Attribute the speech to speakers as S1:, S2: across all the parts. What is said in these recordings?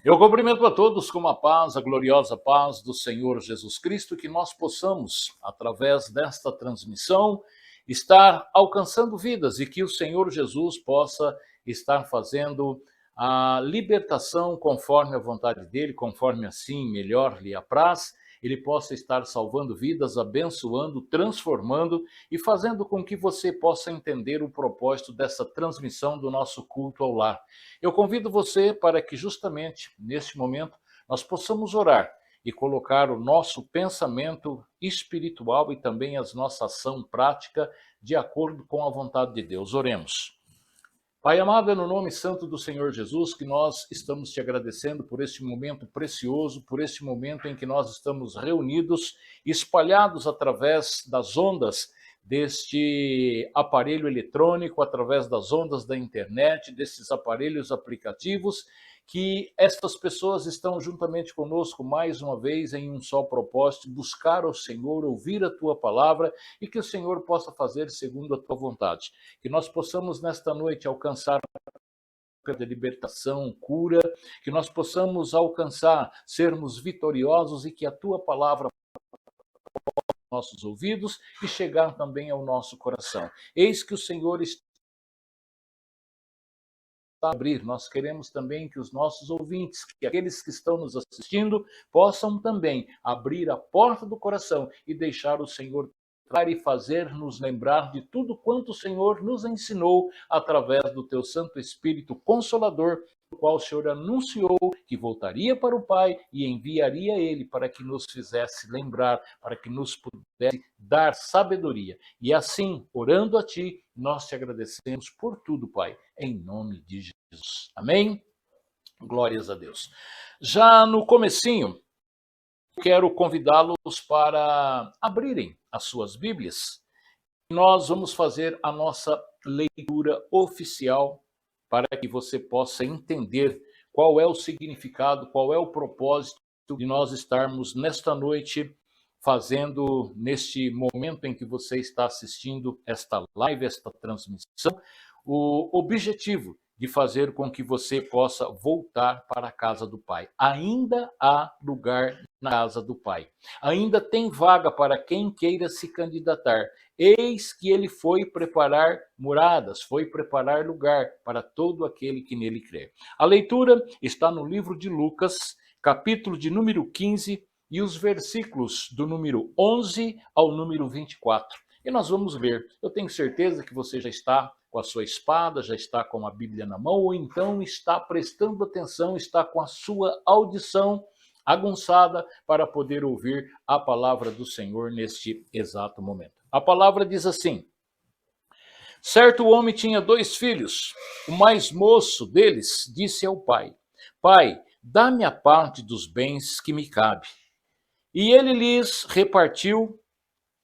S1: Eu cumprimento a todos com a paz, a gloriosa paz do Senhor Jesus Cristo, que nós possamos, através desta transmissão, estar alcançando vidas e que o Senhor Jesus possa estar fazendo a libertação conforme a vontade dele, conforme assim melhor lhe apraz, ele possa estar salvando vidas, abençoando, transformando e fazendo com que você possa entender o propósito dessa transmissão do nosso culto ao lar. Eu convido você para que justamente neste momento nós possamos orar e colocar o nosso pensamento espiritual e também a nossa ação prática de acordo com a vontade de Deus. Oremos. Pai amado, é no nome santo do Senhor Jesus que nós estamos te agradecendo por este momento precioso, por este momento em que nós estamos reunidos, espalhados através das ondas deste aparelho eletrônico, através das ondas da internet, desses aparelhos aplicativos, que estas pessoas estão juntamente conosco mais uma vez em um só propósito, buscar o Senhor, ouvir a tua palavra e que o Senhor possa fazer segundo a tua vontade. Que nós possamos nesta noite alcançar de libertação, cura, que nós possamos alcançar, sermos vitoriosos e que a tua palavra nossos ouvidos e chegar também ao nosso coração. Eis que o Senhor está a abrir. Nós queremos também que os nossos ouvintes, que aqueles que estão nos assistindo, possam também abrir a porta do coração e deixar o Senhor e fazer-nos lembrar de tudo quanto o Senhor nos ensinou através do teu Santo Espírito Consolador, o qual o Senhor anunciou que voltaria para o Pai e enviaria ele para que nos fizesse lembrar, para que nos pudesse dar sabedoria. E assim, orando a ti, nós te agradecemos por tudo, Pai, em nome de Jesus. Amém? Glórias a Deus. Já no comecinho, quero convidá-los para abrirem as suas Bíblias. Nós vamos fazer a nossa leitura oficial para que você possa entender qual é o significado, qual é o propósito de nós estarmos nesta noite fazendo, neste momento em que você está assistindo esta live, esta transmissão, o objetivo de fazer com que você possa voltar para a casa do Pai. Ainda há lugar na casa do Pai. Ainda tem vaga para quem queira se candidatar. Eis que ele foi preparar moradas, foi preparar lugar para todo aquele que nele crê. A leitura está no livro de Lucas, capítulo de número 15 e os versículos do número 11 ao número 24. E nós vamos ler. Eu tenho certeza que você já está com a sua espada, já está com a Bíblia na mão, ou então está prestando atenção, está com a sua audição aguçada para poder ouvir a palavra do Senhor neste exato momento. A palavra diz assim: certo homem tinha 2 filhos. O mais moço deles disse ao pai: Pai, dá-me a parte dos bens que me cabe. E ele lhes repartiu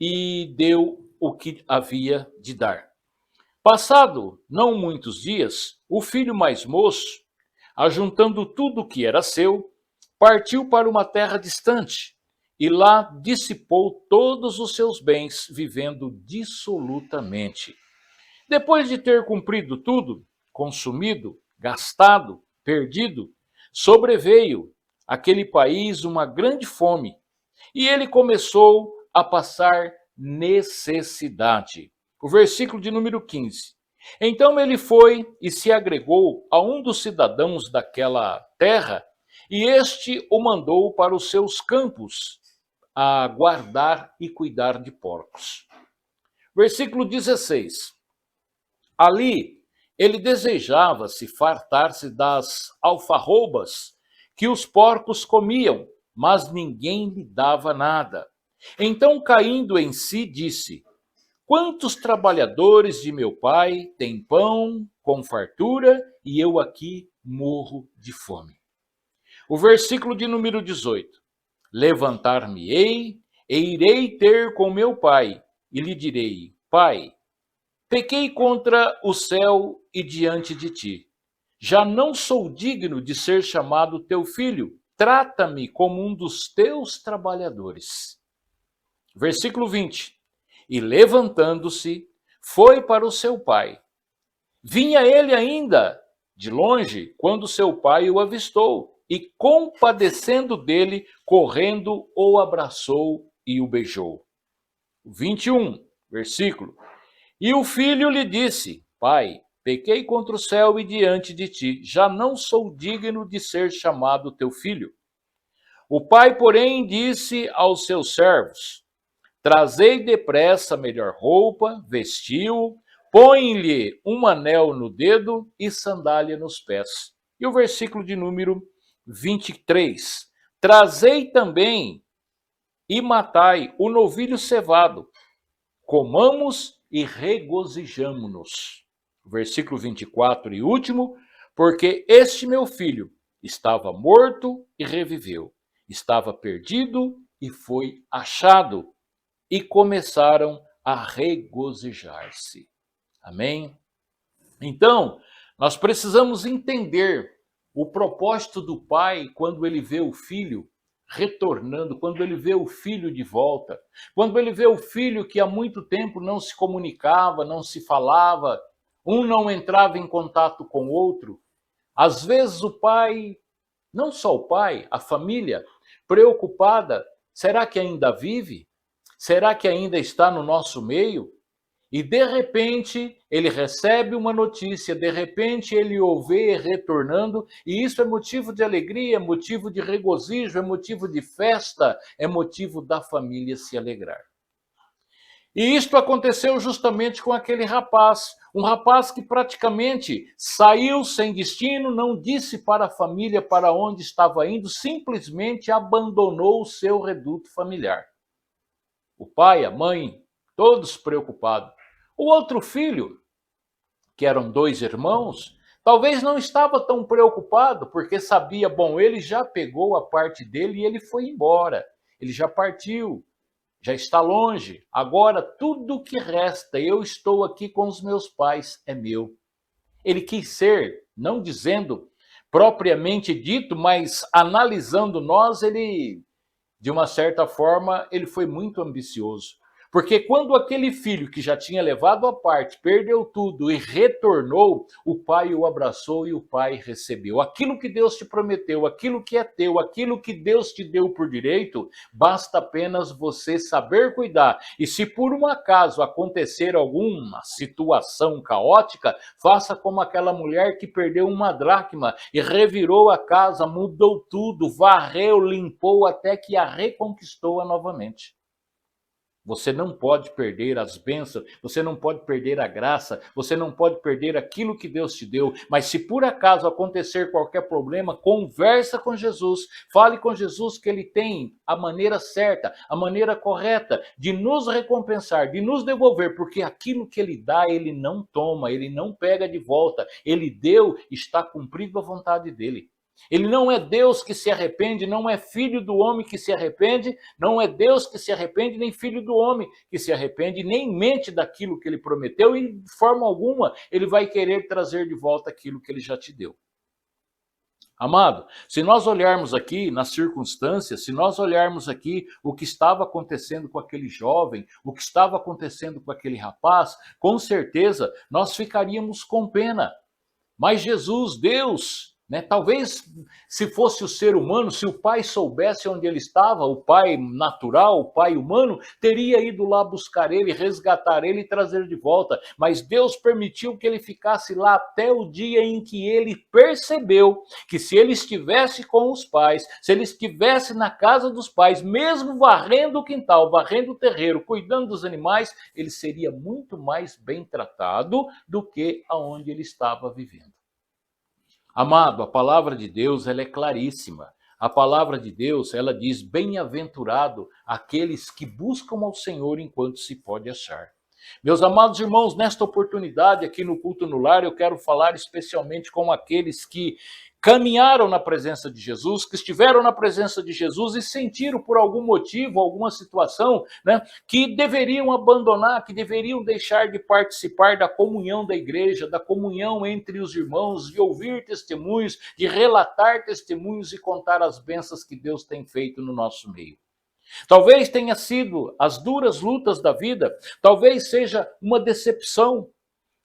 S1: e deu o que havia de dar. Passado não muitos dias, o filho mais moço, ajuntando tudo o que era seu, partiu para uma terra distante e lá dissipou todos os seus bens, vivendo dissolutamente. Depois de ter cumprido tudo, consumido, gastado, perdido, sobreveio àquele país uma grande fome e ele começou a passar necessidade. O versículo de número 15. Então ele foi e se agregou a um dos cidadãos daquela terra, e este o mandou para os seus campos a guardar e cuidar de porcos. Versículo 16. Ali ele desejava se fartar-se das alfarrobas que os porcos comiam, mas ninguém lhe dava nada. Então, caindo em si, disse: quantos trabalhadores de meu pai têm pão com fartura e eu aqui morro de fome. O versículo de número 18. Levantar-me-ei e irei ter com meu pai e lhe direi: Pai, pequei contra o céu e diante de ti. Já não sou digno de ser chamado teu filho. Trata-me como um dos teus trabalhadores. Versículo 20. E levantando-se, foi para o seu pai. Vinha ele ainda de longe quando seu pai o avistou e, compadecendo dele, correndo, o abraçou e o beijou. 21, versículo. E o filho lhe disse: Pai, pequei contra o céu e diante de ti, já não sou digno de ser chamado teu filho. O pai, porém, disse aos seus servos: Trazei depressa a melhor roupa, vestiu-o, põe-lhe um anel no dedo e sandália nos pés. E o versículo de número 23. Trazei também e matai o novilho cevado, comamos e regozijamo-nos. Versículo 24 e último, porque este meu filho estava morto e reviveu, estava perdido e foi achado, e começaram a regozijar-se. Amém? Então, nós precisamos entender o propósito do pai quando ele vê o filho retornando, quando ele vê o filho de volta, quando ele vê o filho que há muito tempo não se comunicava, não se falava, um não entrava em contato com o outro. Às vezes o pai, não só o pai, a família, preocupada, será que ainda vive? Será que ainda está no nosso meio? E de repente ele recebe uma notícia, de repente ele o vê retornando, e isso é motivo de alegria, é motivo de regozijo, é motivo de festa, é motivo da família se alegrar. E isto aconteceu justamente com aquele rapaz, um rapaz que praticamente saiu sem destino, não disse para a família para onde estava indo, simplesmente abandonou o seu reduto familiar. O pai, a mãe, todos preocupados. O outro filho, que eram dois irmãos, talvez não estava tão preocupado, porque sabia, bom, ele já pegou a parte dele e ele foi embora. Ele já partiu, já está longe. Agora tudo que resta, eu estou aqui com os meus pais, é meu. Ele quis ser, não dizendo propriamente dito, mas analisando nós, ele, de uma certa forma, ele foi muito ambicioso. Porque quando aquele filho que já tinha levado a parte, perdeu tudo e retornou, o pai o abraçou e o pai recebeu. Aquilo que Deus te prometeu, aquilo que é teu, aquilo que Deus te deu por direito, basta apenas você saber cuidar. E se por um acaso acontecer alguma situação caótica, faça como aquela mulher que perdeu uma dracma e revirou a casa, mudou tudo, varreu, limpou até que a reconquistou novamente. Você não pode perder as bênçãos, você não pode perder a graça, você não pode perder aquilo que Deus te deu. Mas se por acaso acontecer qualquer problema, conversa com Jesus, fale com Jesus que ele tem a maneira certa, a maneira correta de nos recompensar, de nos devolver, porque aquilo que ele dá, ele não toma, ele não pega de volta. Ele deu, está cumprido a vontade dele. Ele não é Deus que se arrepende, não é filho do homem que se arrepende, não é Deus que se arrepende, nem filho do homem que se arrepende, nem mente daquilo que ele prometeu e de forma alguma ele vai querer trazer de volta aquilo que ele já te deu. Amado, se nós olharmos aqui nas circunstâncias, se nós olharmos aqui o que estava acontecendo com aquele jovem, o que estava acontecendo com aquele rapaz, com certeza nós ficaríamos com pena. Mas Jesus, Deus, né? Talvez se fosse o ser humano, se o pai soubesse onde ele estava, o pai natural, o pai humano, teria ido lá buscar ele, resgatar ele e trazer de volta. Mas Deus permitiu que ele ficasse lá até o dia em que ele percebeu que se ele estivesse com os pais, se ele estivesse na casa dos pais, mesmo varrendo o quintal, varrendo o terreiro, cuidando dos animais, ele seria muito mais bem tratado do que aonde ele estava vivendo. Amado, a palavra de Deus, ela é claríssima. A palavra de Deus, ela diz: bem-aventurado aqueles que buscam ao Senhor enquanto se pode achar. Meus amados irmãos, nesta oportunidade aqui no Culto no Lar, eu quero falar especialmente com aqueles que caminharam na presença de Jesus, que estiveram na presença de Jesus e sentiram por algum motivo, alguma situação, né, que deveriam abandonar, que deveriam deixar de participar da comunhão da igreja, da comunhão entre os irmãos, de ouvir testemunhos, de relatar testemunhos e contar as bênçãos que Deus tem feito no nosso meio. Talvez tenha sido as duras lutas da vida, talvez seja uma decepção,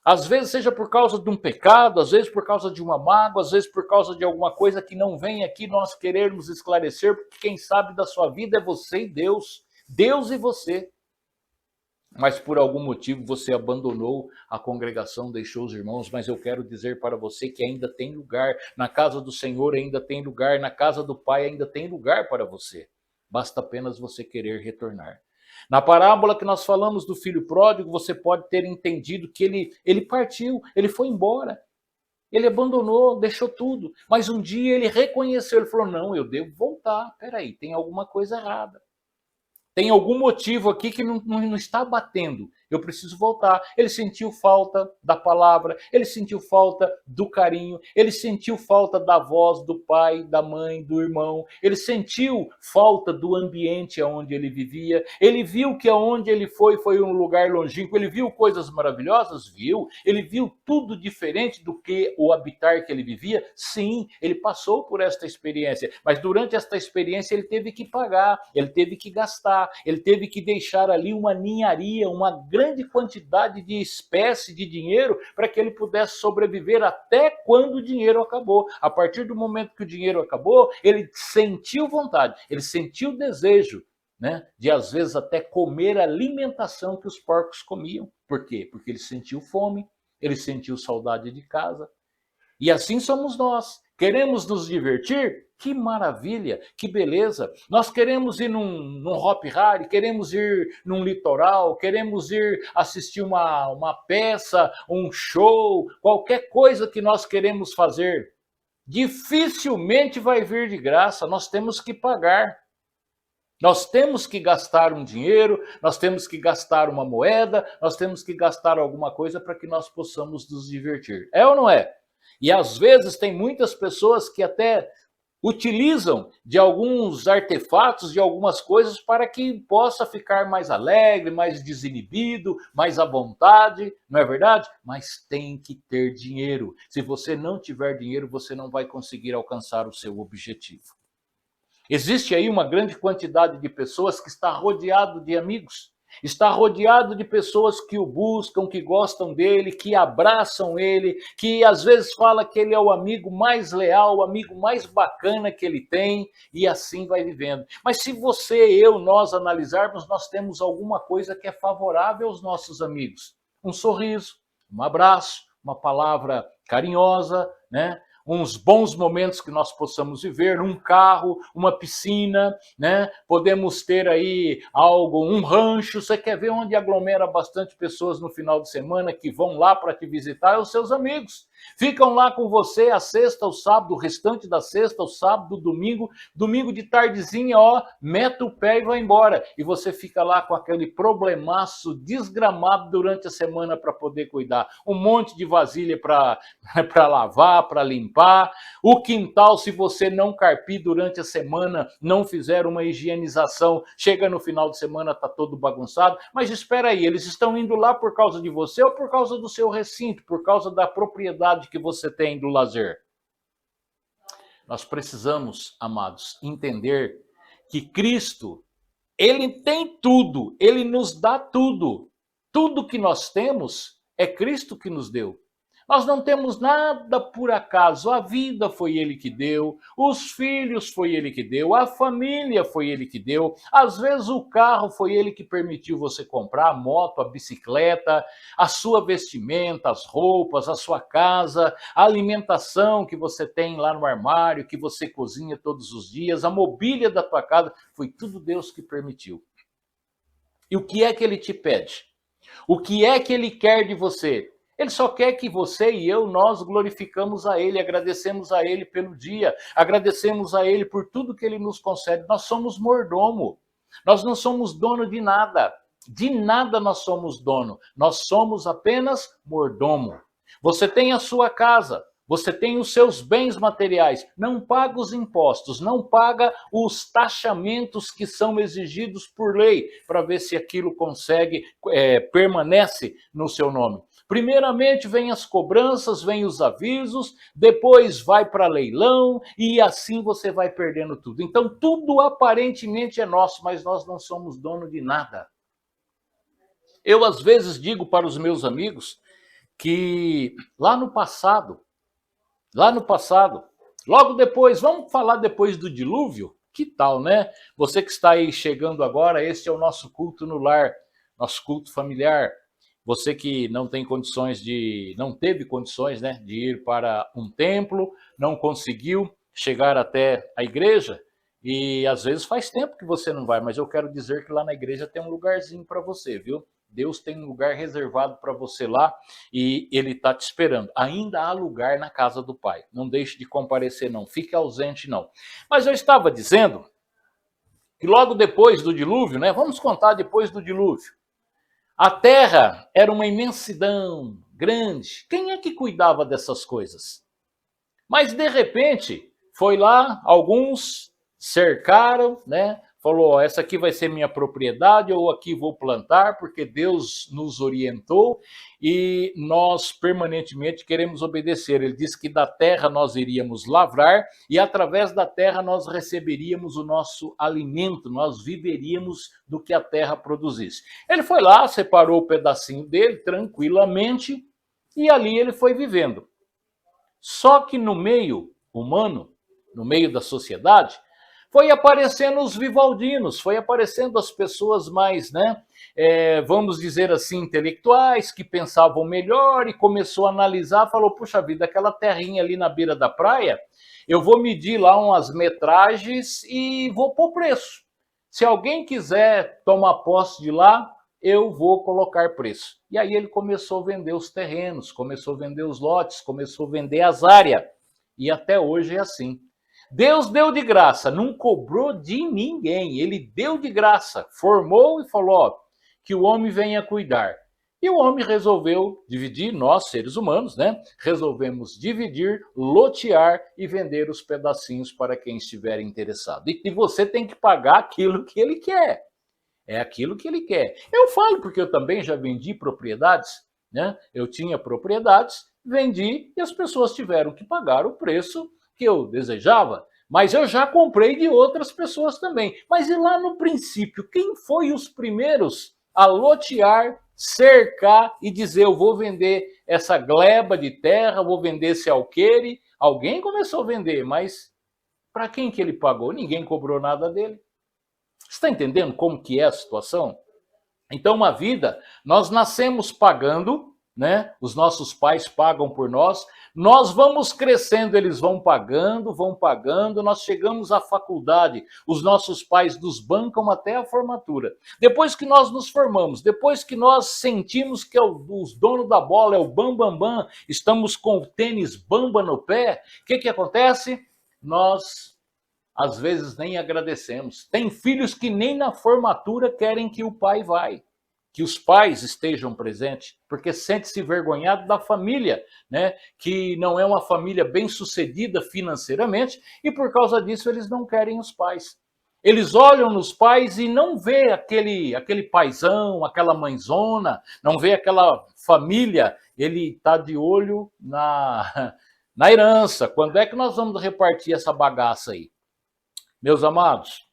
S1: Às vezes seja por causa de um pecado, às vezes por causa de uma mágoa, às vezes por causa de alguma coisa que não vem aqui nós querermos esclarecer, porque quem sabe da sua vida é você e Deus, Deus e você. Mas por algum motivo você abandonou a congregação, deixou os irmãos, mas eu quero dizer para você que ainda tem lugar, na casa do Senhor ainda tem lugar, na casa do Pai ainda tem lugar para você. Basta apenas você querer retornar. Na parábola que nós falamos do filho pródigo, você pode ter entendido que ele partiu, ele foi embora. Ele abandonou, deixou tudo. Mas um dia ele reconheceu, ele falou, não, eu devo voltar. Peraí, tem alguma coisa errada. Tem algum motivo aqui que não está batendo. Eu preciso voltar. Ele sentiu falta da palavra, ele sentiu falta do carinho, ele sentiu falta da voz do pai, da mãe, do irmão, ele sentiu falta do ambiente onde ele vivia, ele viu que aonde ele foi um lugar longínquo, ele viu coisas maravilhosas? Viu. Ele viu tudo diferente do que o habitar que ele vivia? Sim, ele passou por esta experiência, mas durante esta experiência ele teve que pagar, ele teve que gastar, ele teve que deixar ali uma ninharia, uma grande quantidade de espécie de dinheiro para que ele pudesse sobreviver até quando o dinheiro acabou. A partir do momento que o dinheiro acabou, ele sentiu vontade, ele sentiu desejo, né, de às vezes até comer a alimentação que os porcos comiam. Por quê? Porque ele sentiu fome, ele sentiu saudade de casa. E assim somos nós. Queremos nos divertir? Que maravilha, que beleza. Nós queremos ir num Hop Hari, queremos ir num litoral, queremos ir assistir uma peça, um show, qualquer coisa que nós queremos fazer. Dificilmente vai vir de graça, nós temos que pagar. Nós temos que gastar um dinheiro, nós temos que gastar uma moeda, nós temos que gastar alguma coisa para que nós possamos nos divertir. É ou não é? E às vezes tem muitas pessoas que até utilizam de alguns artefatos, de algumas coisas, para que possa ficar mais alegre, mais desinibido, mais à vontade, não é verdade? Mas tem que ter dinheiro. Se você não tiver dinheiro, você não vai conseguir alcançar o seu objetivo. Existe aí uma grande quantidade de pessoas que está rodeado de amigos, está rodeado de pessoas que o buscam, que gostam dele, que abraçam ele, que às vezes fala que ele é o amigo mais leal, o amigo mais bacana que ele tem, e assim vai vivendo. Mas se você, eu, nós analisarmos, nós temos alguma coisa que é favorável aos nossos amigos. Um sorriso, um abraço, uma palavra carinhosa, né? Uns bons momentos que nós possamos viver, um carro, uma piscina, né? Podemos ter aí algo, um rancho. Você quer ver onde aglomera bastante pessoas no final de semana que vão lá para te visitar? É os seus amigos. Ficam lá com você a sexta, o sábado, o restante da sexta, o sábado, o domingo, domingo de tardezinha, ó, mete o pé e vai embora. E você fica lá com aquele problemaço desgramado durante a semana para poder cuidar. Um monte de vasilha para lavar, para limpar. O quintal, se você não carpir durante a semana, não fizer uma higienização, chega no final de semana, tá todo bagunçado. Mas espera aí, eles estão indo lá por causa de você ou por causa do seu recinto, por causa da propriedade que você tem do lazer? Nós precisamos, amados, entender que Cristo, ele tem tudo, ele nos dá tudo. Tudo que nós temos é Cristo que nos deu. Nós não temos nada por acaso. A vida foi ele que deu, os filhos foi ele que deu, a família foi ele que deu. Às vezes o carro foi ele que permitiu você comprar, a moto, a bicicleta, a sua vestimenta, as roupas, a sua casa, a alimentação que você tem lá no armário, que você cozinha todos os dias, a mobília da tua casa, foi tudo Deus que permitiu. E o que é que ele te pede? O que é que ele quer de você? Ele só quer que você e eu, nós glorificamos a ele, agradecemos a ele pelo dia, agradecemos a ele por tudo que ele nos concede. Nós somos mordomo, nós não somos dono de nada nós somos dono, nós somos apenas mordomo. Você tem a sua casa, você tem os seus bens materiais, não paga os impostos, não paga os taxamentos que são exigidos por lei, para ver se aquilo permanece no seu nome. Primeiramente vem as cobranças, vem os avisos, depois vai para leilão e assim você vai perdendo tudo. Então tudo aparentemente é nosso, mas nós não somos dono de nada. Eu às vezes digo para os meus amigos que lá no passado, logo depois, vamos falar depois do dilúvio? Que tal, né? Você que está aí chegando agora, este é o nosso culto no lar, nosso culto familiar. Você que não tem condições não teve condições, né, de ir para um templo, não conseguiu chegar até a igreja, e às vezes faz tempo que você não vai, mas eu quero dizer que lá na igreja tem um lugarzinho para você, viu? Deus tem um lugar reservado para você lá e Ele está te esperando. Ainda há lugar na casa do Pai. Não deixe de comparecer, não. Fique ausente, não. Mas eu estava dizendo que logo depois do dilúvio, né? Vamos contar depois do dilúvio. A terra era uma imensidão grande. Quem é que cuidava dessas coisas? Mas de repente, foi lá, alguns cercaram, né? Falou, essa aqui vai ser minha propriedade, ou aqui vou plantar, porque Deus nos orientou e nós permanentemente queremos obedecer. Ele disse que da terra nós iríamos lavrar e através da terra nós receberíamos o nosso alimento, nós viveríamos do que a terra produzisse. Ele foi lá, separou o pedacinho dele tranquilamente e ali ele foi vivendo. Só que no meio humano, no meio da sociedade, foi aparecendo os vivaldinos, foi aparecendo as pessoas mais, né, vamos dizer assim, intelectuais, que pensavam melhor e começou a analisar, falou, puxa vida, aquela terrinha ali na beira da praia, eu vou medir lá umas metragens e vou pôr preço. Se alguém quiser tomar posse de lá, eu vou colocar preço. E aí ele começou a vender os terrenos, começou a vender os lotes, começou a vender as áreas. E até hoje é assim. Deus deu de graça, não cobrou de ninguém. Ele deu de graça, formou e falou, ó, que o homem venha cuidar. E o homem resolveu dividir, nós seres humanos, né? Resolvemos dividir, lotear e vender os pedacinhos para quem estiver interessado. E você tem que pagar aquilo que ele quer. É aquilo que ele quer. Eu falo porque eu também já vendi propriedades, né? Eu tinha propriedades, vendi e as pessoas tiveram que pagar o preço que eu desejava. Mas eu já comprei de outras pessoas também. Mas e lá no princípio, quem foi os primeiros a lotear, cercar e dizer eu vou vender essa gleba de terra, vou vender esse alqueire? Alguém começou a vender, mas para quem que ele pagou? Ninguém cobrou nada dele. Está entendendo como que é a situação? Então, uma vida, nós nascemos pagando, né? Os nossos pais pagam por nós vamos crescendo, eles vão pagando, nós chegamos à faculdade, os nossos pais nos bancam até a formatura. Depois que nós nos formamos, depois que nós sentimos que os donos da bola é o bam, bam, estamos com o tênis bamba no pé, o que acontece? Nós às vezes nem agradecemos. Tem filhos que nem na formatura querem que o pai vai, que os pais estejam presentes, porque sente-se envergonhado da família, né? Que não é uma família bem sucedida financeiramente, e por causa disso eles não querem os pais. Eles olham nos pais e não vê aquele paizão, aquela mãezona, não vê aquela família, ele está de olho na herança. Quando é que nós vamos repartir essa bagaça aí? Meus amados,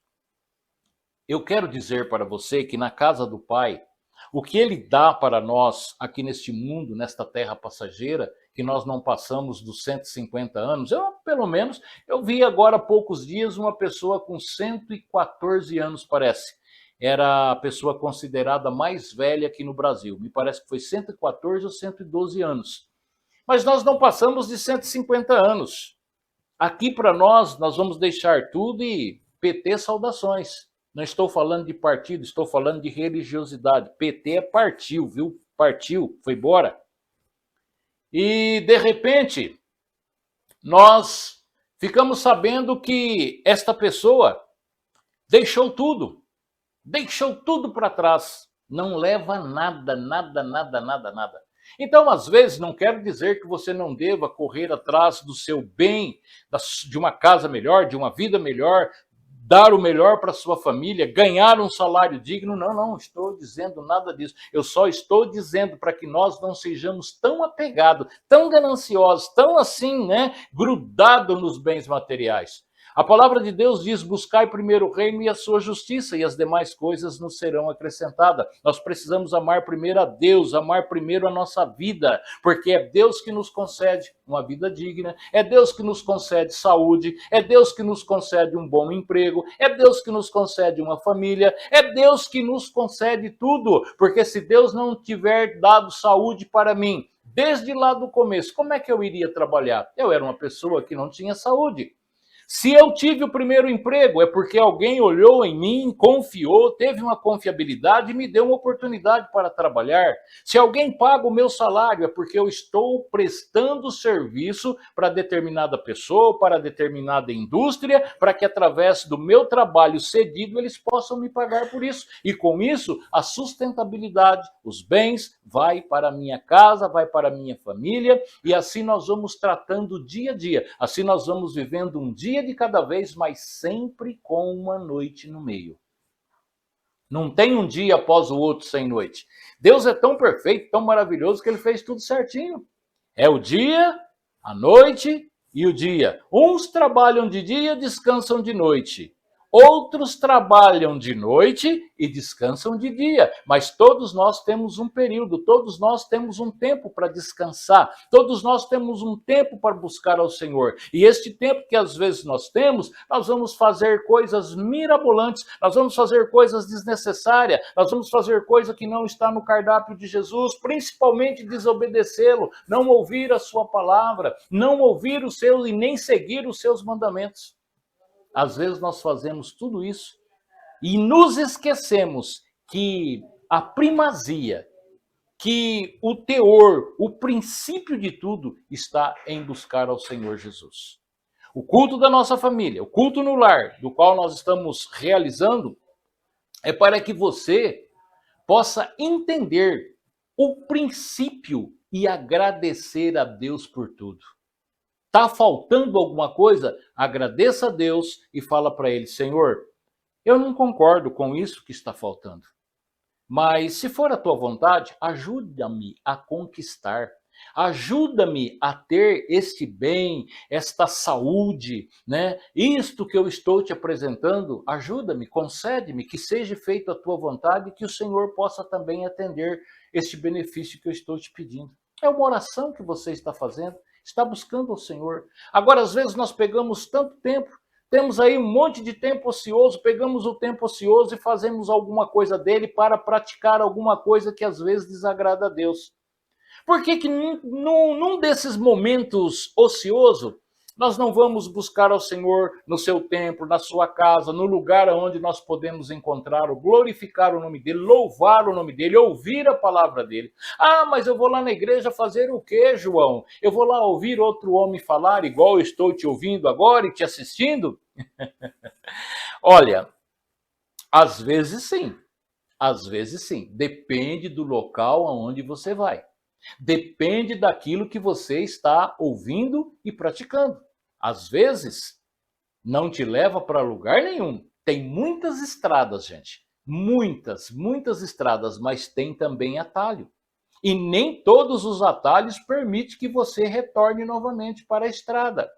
S1: eu quero dizer para você que na casa do Pai, o que Ele dá para nós aqui neste mundo, nesta terra passageira, que nós não passamos dos 150 anos, pelo menos, eu vi agora há poucos dias uma pessoa com 114 anos, parece. Era a pessoa considerada mais velha aqui no Brasil. Me parece que foi 114 ou 112 anos. Mas nós não passamos de 150 anos. Aqui para nós vamos deixar tudo e PT saudações. Não estou falando de partido, estou falando de religiosidade. PT é partiu, viu? Partiu, foi embora. E, de repente, nós ficamos sabendo que esta pessoa deixou tudo para trás. Não leva nada. Então, às vezes, não quero dizer que você não deva correr atrás do seu bem, de uma casa melhor, de uma vida melhor, dar o melhor para sua família, ganhar um salário digno. Não estou dizendo nada disso. Eu só estou dizendo para que nós não sejamos tão apegados, tão gananciosos, tão assim, né, grudados nos bens materiais. A palavra de Deus diz: buscai primeiro o reino e a sua justiça, e as demais coisas nos serão acrescentadas. Nós precisamos amar primeiro a Deus, amar primeiro a nossa vida, porque é Deus que nos concede uma vida digna, é Deus que nos concede saúde, é Deus que nos concede um bom emprego, é Deus que nos concede uma família, é Deus que nos concede tudo, porque se Deus não tiver dado saúde para mim, desde lá do começo, como é que eu iria trabalhar? Eu era uma pessoa que não tinha saúde. Se eu tive o primeiro emprego, é porque alguém olhou em mim, confiou, teve uma confiabilidade e me deu uma oportunidade para trabalhar. Se alguém paga o meu salário, é porque eu estou prestando serviço para determinada pessoa, para determinada indústria, para que através do meu trabalho cedido eles possam me pagar por isso. E com isso, a sustentabilidade, os bens, vai para a minha casa, vai para a minha família, e assim nós vamos tratando dia a dia. Assim nós vamos vivendo um dia de cada vez, mas sempre com uma noite no meio. Não tem um dia após o outro sem noite. Deus é tão perfeito, tão maravilhoso, que ele fez tudo certinho. É o dia, a noite e o dia. Uns trabalham de dia, descansam de noite. Outros trabalham de noite e descansam de dia, mas todos nós temos um período, todos nós temos um tempo para descansar, todos nós temos um tempo para buscar ao Senhor. E este tempo que às vezes nós temos, nós vamos fazer coisas mirabolantes, nós vamos fazer coisas desnecessárias, nós vamos fazer coisa que não está no cardápio de Jesus, principalmente desobedecê-lo, não ouvir a sua palavra, não ouvir os seus e nem seguir os seus mandamentos. Às vezes nós fazemos tudo isso e nos esquecemos que a primazia, que o teor, o princípio de tudo está em buscar ao Senhor Jesus. O culto da nossa família, o culto no lar, do qual nós estamos realizando, é para que você possa entender o princípio e agradecer a Deus por tudo. Está faltando alguma coisa? Agradeça a Deus e fala para ele: Senhor, eu não concordo com isso que está faltando, mas se for a tua vontade, ajuda-me a conquistar. Ajuda-me a ter este bem, esta saúde, né? Isto que eu estou te apresentando, ajuda-me, concede-me que seja feita a tua vontade e que o Senhor possa também atender este benefício que eu estou te pedindo. É uma oração que você está fazendo, está buscando ao Senhor. Agora, às vezes nós pegamos tanto tempo, temos aí um monte de tempo ocioso, pegamos o tempo ocioso e fazemos alguma coisa dele para praticar alguma coisa que às vezes desagrada a Deus. Por que num desses momentos ociosos, nós não vamos buscar ao Senhor no seu templo, na sua casa, no lugar onde nós podemos encontrá-lo, glorificar o nome dele, louvar o nome dele, ouvir a palavra dele? Ah, mas eu vou lá na igreja fazer o quê, João? Eu vou lá ouvir outro homem falar igual eu estou te ouvindo agora e te assistindo? Olha, às vezes sim, depende do local aonde você vai. Depende daquilo que você está ouvindo e praticando. Às vezes, não te leva para lugar nenhum. Tem muitas estradas, gente. Muitas estradas, mas tem também atalho. E nem todos os atalhos permitem que você retorne novamente para a estrada.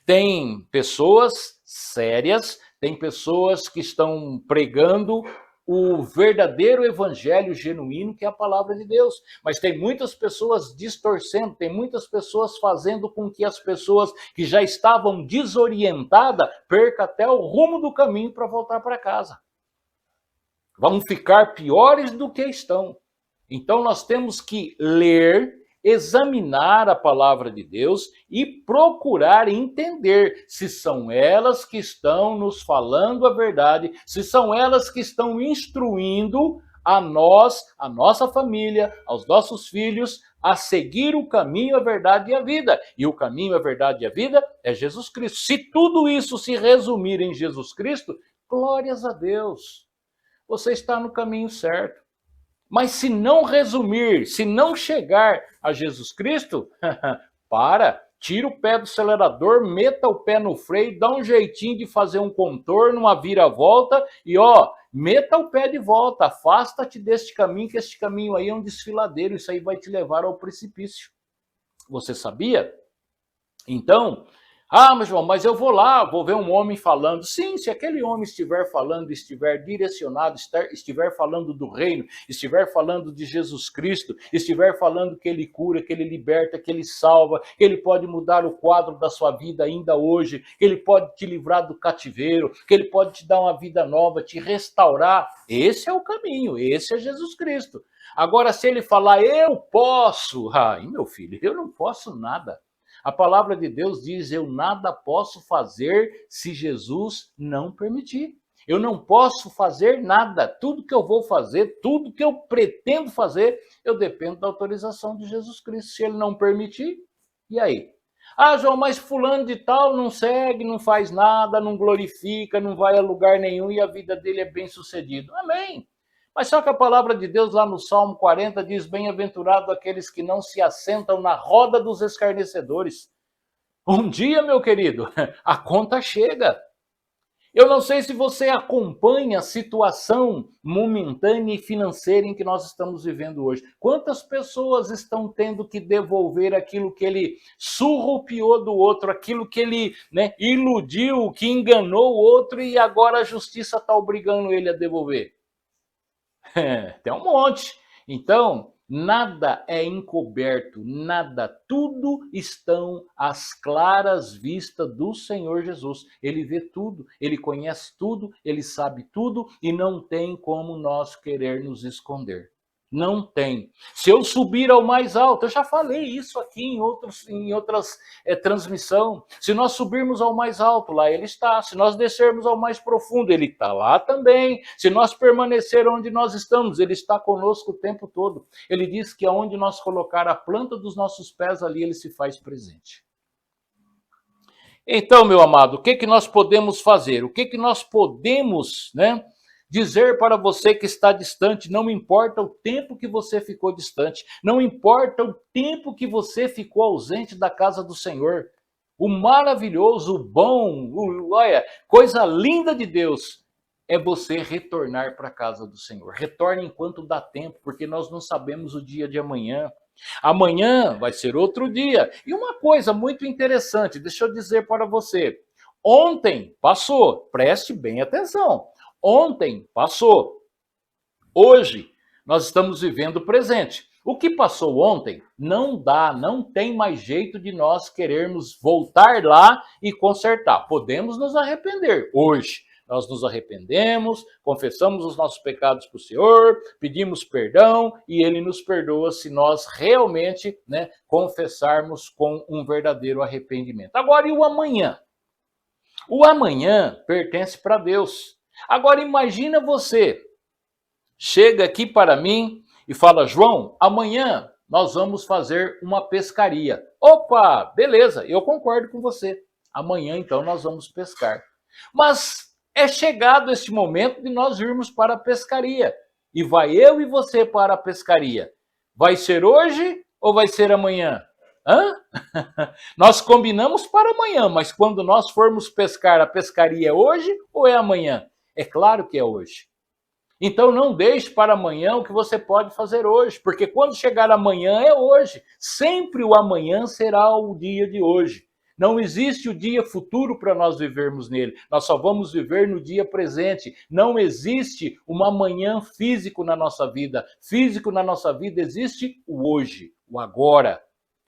S1: Tem pessoas sérias, tem pessoas que estão pregando o verdadeiro evangelho genuíno, que é a palavra de Deus. Mas tem muitas pessoas distorcendo, tem muitas pessoas fazendo com que as pessoas que já estavam desorientadas percam até o rumo do caminho para voltar para casa. Vão ficar piores do que estão. Então nós temos que ler, examinar a palavra de Deus e procurar entender se são elas que estão nos falando a verdade, se são elas que estão instruindo a nós, a nossa família, aos nossos filhos, a seguir o caminho, a verdade e a vida. E o caminho, a verdade e a vida é Jesus Cristo. Se tudo isso se resumir em Jesus Cristo, glórias a Deus. Você está no caminho certo. Mas se não resumir, se não chegar a Jesus Cristo, tira o pé do acelerador, meta o pé no freio, dá um jeitinho de fazer um contorno, uma viravolta e meta o pé de volta, afasta-te deste caminho, que este caminho aí é um desfiladeiro, isso aí vai te levar ao precipício. Você sabia? Então, Ah, mas João, mas eu vou lá, vou ver um homem falando. Sim, se aquele homem estiver falando, estiver direcionado, estiver falando do reino, estiver falando de Jesus Cristo, estiver falando que ele cura, que ele liberta, que ele salva, que ele pode mudar o quadro da sua vida ainda hoje, que ele pode te livrar do cativeiro, que ele pode te dar uma vida nova, te restaurar. Esse é o caminho, esse é Jesus Cristo. Agora, se ele falar, eu posso, ai, meu filho, eu não posso nada. A palavra de Deus diz: eu nada posso fazer se Jesus não permitir. Eu não posso fazer nada. Tudo que eu vou fazer, tudo que eu pretendo fazer, eu dependo da autorização de Jesus Cristo. Se ele não permitir, e aí? Ah, João, mas fulano de tal não segue, não faz nada, não glorifica, não vai a lugar nenhum e a vida dele é bem sucedida. Amém. Mas só que a palavra de Deus lá no Salmo 40 diz: bem-aventurado aqueles que não se assentam na roda dos escarnecedores. Um dia, meu querido, a conta chega. Eu não sei se você acompanha a situação momentânea e financeira em que nós estamos vivendo hoje. Quantas pessoas estão tendo que devolver aquilo que ele surrupiou do outro, aquilo que ele, iludiu, que enganou o outro e agora a justiça está obrigando ele a devolver? Tem um monte. Então, nada é encoberto, nada, tudo estão às claras vistas do Senhor Jesus. Ele vê tudo, ele conhece tudo, ele sabe tudo e não tem como nós querer nos esconder. Não tem. Se eu subir ao mais alto, eu já falei isso aqui em outras transmissões. Se nós subirmos ao mais alto, lá ele está. Se nós descermos ao mais profundo, ele está lá também. Se nós permanecer onde nós estamos, ele está conosco o tempo todo. Ele diz que aonde nós colocar a planta dos nossos pés, ali ele se faz presente. Então, meu amado, o que nós podemos fazer? O que nós podemos, dizer para você que está distante? Não importa o tempo que você ficou distante, não importa o tempo que você ficou ausente da casa do Senhor. O maravilhoso, o bom, olha, coisa linda de Deus é você retornar para a casa do Senhor. Retorne enquanto dá tempo, porque nós não sabemos o dia de amanhã. Amanhã vai ser outro dia. E uma coisa muito interessante, deixa eu dizer para você. Ontem passou, preste bem atenção. Ontem passou. Hoje nós estamos vivendo o presente. O que passou ontem não dá, não tem mais jeito de nós querermos voltar lá e consertar. Podemos nos arrepender hoje. Nós nos arrependemos, confessamos os nossos pecados para o Senhor, pedimos perdão e Ele nos perdoa se nós realmente confessarmos com um verdadeiro arrependimento. Agora, e o amanhã? O amanhã pertence para Deus. Agora imagina você, chega aqui para mim e fala: João, amanhã nós vamos fazer uma pescaria. Opa, beleza, eu concordo com você. Amanhã então nós vamos pescar. Mas é chegado este momento de nós irmos para a pescaria. E vai eu e você para a pescaria. Vai ser hoje ou vai ser amanhã? Hã? Nós combinamos para amanhã, mas quando nós formos pescar, a pescaria é hoje ou é amanhã? É claro que é hoje. Então não deixe para amanhã o que você pode fazer hoje, porque quando chegar amanhã é hoje. Sempre o amanhã será o dia de hoje. Não existe o dia futuro para nós vivermos nele. Nós só vamos viver no dia presente. Não existe um amanhã físico na nossa vida. Físico na nossa vida existe o hoje, o agora.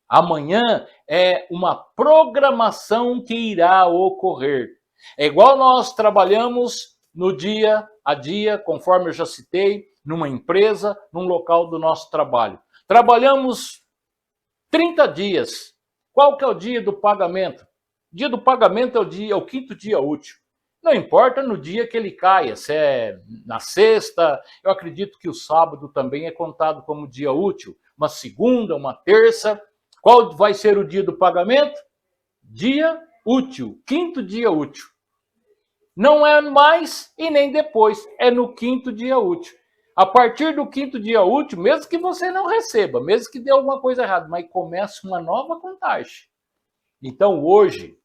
S1: Amanhã é uma programação que irá ocorrer. É igual nós trabalhamos no dia a dia, conforme eu já citei, numa empresa, num local do nosso trabalho. Trabalhamos 30 dias. Qual que é o dia do pagamento? O dia do pagamento é o quinto dia útil. Não importa no dia que ele caia, se é na sexta, eu acredito que o sábado também é contado como dia útil, uma segunda, uma terça. Qual vai ser o dia do pagamento? Dia útil, quinto dia útil. Não é mais e nem depois, é no quinto dia útil. A partir do quinto dia útil, mesmo que você não receba, mesmo que dê alguma coisa errada, mas começa uma nova contagem. Então hoje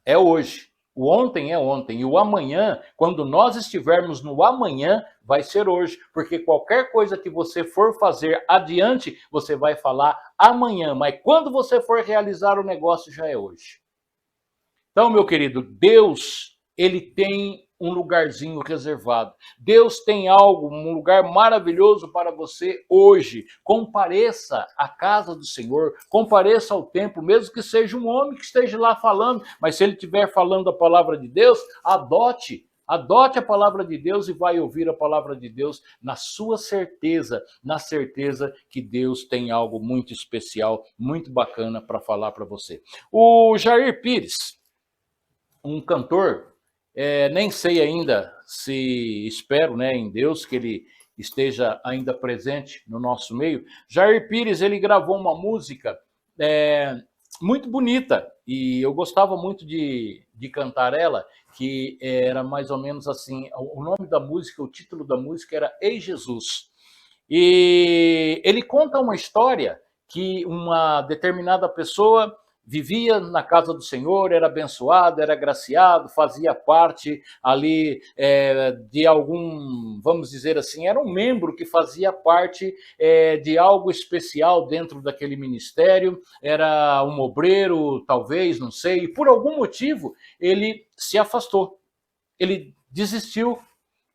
S1: é hoje, o ontem é ontem e o amanhã, quando nós estivermos no amanhã, vai ser hoje, porque qualquer coisa que você for fazer adiante, você vai falar amanhã, mas quando você for realizar o negócio já é hoje. Então, meu querido, Deus, ele tem um lugarzinho reservado. Deus tem algo, um lugar maravilhoso para você hoje. Compareça à casa do Senhor, compareça ao templo, mesmo que seja um homem que esteja lá falando, mas se ele estiver falando a palavra de Deus, adote. Adote a palavra de Deus e vai ouvir a palavra de Deus na sua certeza, na certeza que Deus tem algo muito especial, muito bacana para falar para você. O Jair Pires, um cantor, nem sei ainda se espero, né, em Deus que ele esteja ainda presente no nosso meio. Jair Pires, ele gravou uma música muito bonita e eu gostava muito de cantar ela, que era mais ou menos assim, o nome da música, o título da música era Ei Jesus. E ele conta uma história que uma determinada pessoa vivia na casa do Senhor, era abençoado, era agraciado, fazia parte ali de algum, vamos dizer assim, era um membro que fazia parte de algo especial dentro daquele ministério, era um obreiro, talvez, não sei, e por algum motivo ele se afastou, ele desistiu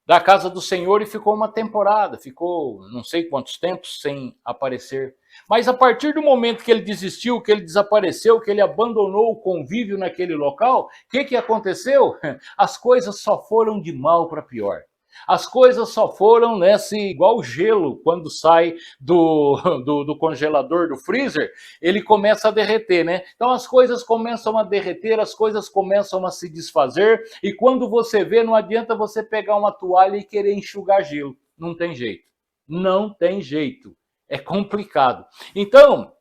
S1: da casa do Senhor e ficou uma temporada, ficou não sei quantos tempos sem aparecer. Mas a partir do momento que ele desistiu, que ele desapareceu, que ele abandonou o convívio naquele local, o que aconteceu? As coisas só foram de mal para pior. As coisas só foram igual gelo, quando sai do congelador, do freezer, ele começa a derreter, né? Então as coisas começam a derreter, as coisas começam a se desfazer, e quando você vê, não adianta você pegar uma toalha e querer enxugar gelo. Não tem jeito. Não tem jeito. É complicado. Então,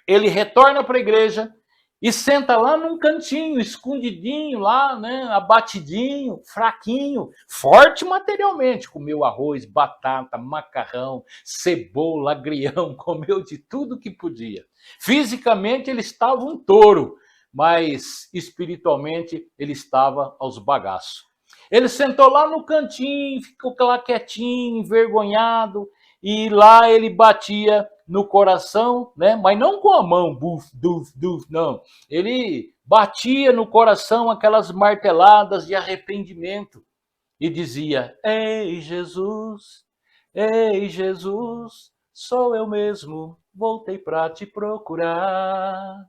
S1: ele retorna para a igreja e senta lá num cantinho, escondidinho lá, né, abatidinho, fraquinho, forte materialmente, comeu arroz, batata, macarrão, cebola, agrião, comeu de tudo que podia. Fisicamente ele estava um touro, mas espiritualmente ele estava aos bagaços. Ele sentou lá no cantinho, ficou lá quietinho, envergonhado, e lá ele batia no coração, né? Mas não com a mão, buf, duf, duf, não. Ele batia no coração aquelas marteladas de arrependimento e dizia: ei Jesus, sou eu mesmo, voltei para te procurar.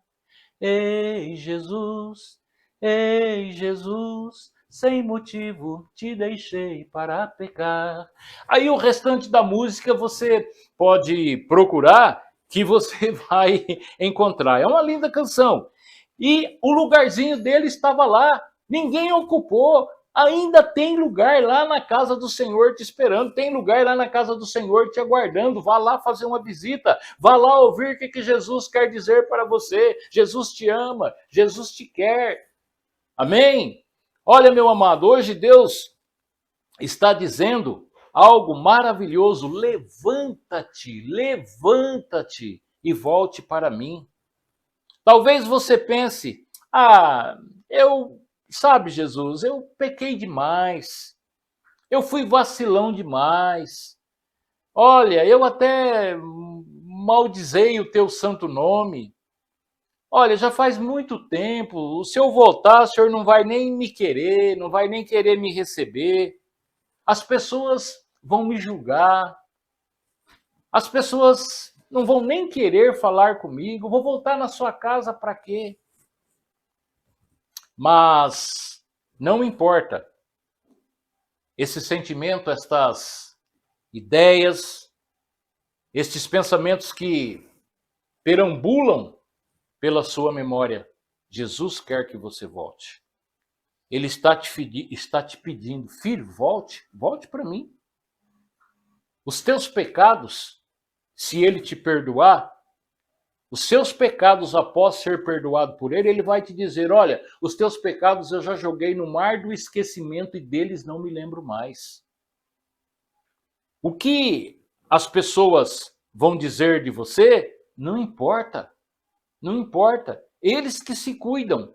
S1: Ei Jesus, sem motivo te deixei para pecar. Aí o restante da música você pode procurar que você vai encontrar. É uma linda canção. E o lugarzinho dele estava lá, ninguém ocupou. Ainda tem lugar lá na casa do Senhor te esperando, tem lugar lá na casa do Senhor te aguardando. Vá lá fazer uma visita, vá lá ouvir o que Jesus quer dizer para você. Jesus te ama, Jesus te quer. Amém? Olha, meu amado, hoje Deus está dizendo algo maravilhoso. Levanta-te, levanta-te e volte para mim. Talvez você pense: sabe, Jesus, eu pequei demais, eu fui vacilão demais. Olha, eu até maldizei o teu santo nome. Olha, já faz muito tempo, se eu voltar, o senhor não vai nem me querer, não vai nem querer me receber. As pessoas vão me julgar. As pessoas não vão nem querer falar comigo. Vou voltar na sua casa para quê? Mas não importa. Esse sentimento, estas ideias, estes pensamentos que perambulam pela sua memória, Jesus quer que você volte. Ele está te pedindo: filho, volte para mim. Os teus pecados, se ele te perdoar, os seus pecados após ser perdoado por ele, ele vai te dizer: olha, os teus pecados eu já joguei no mar do esquecimento e deles não me lembro mais. O que as pessoas vão dizer de você, não importa. Não importa. Eles que se cuidam.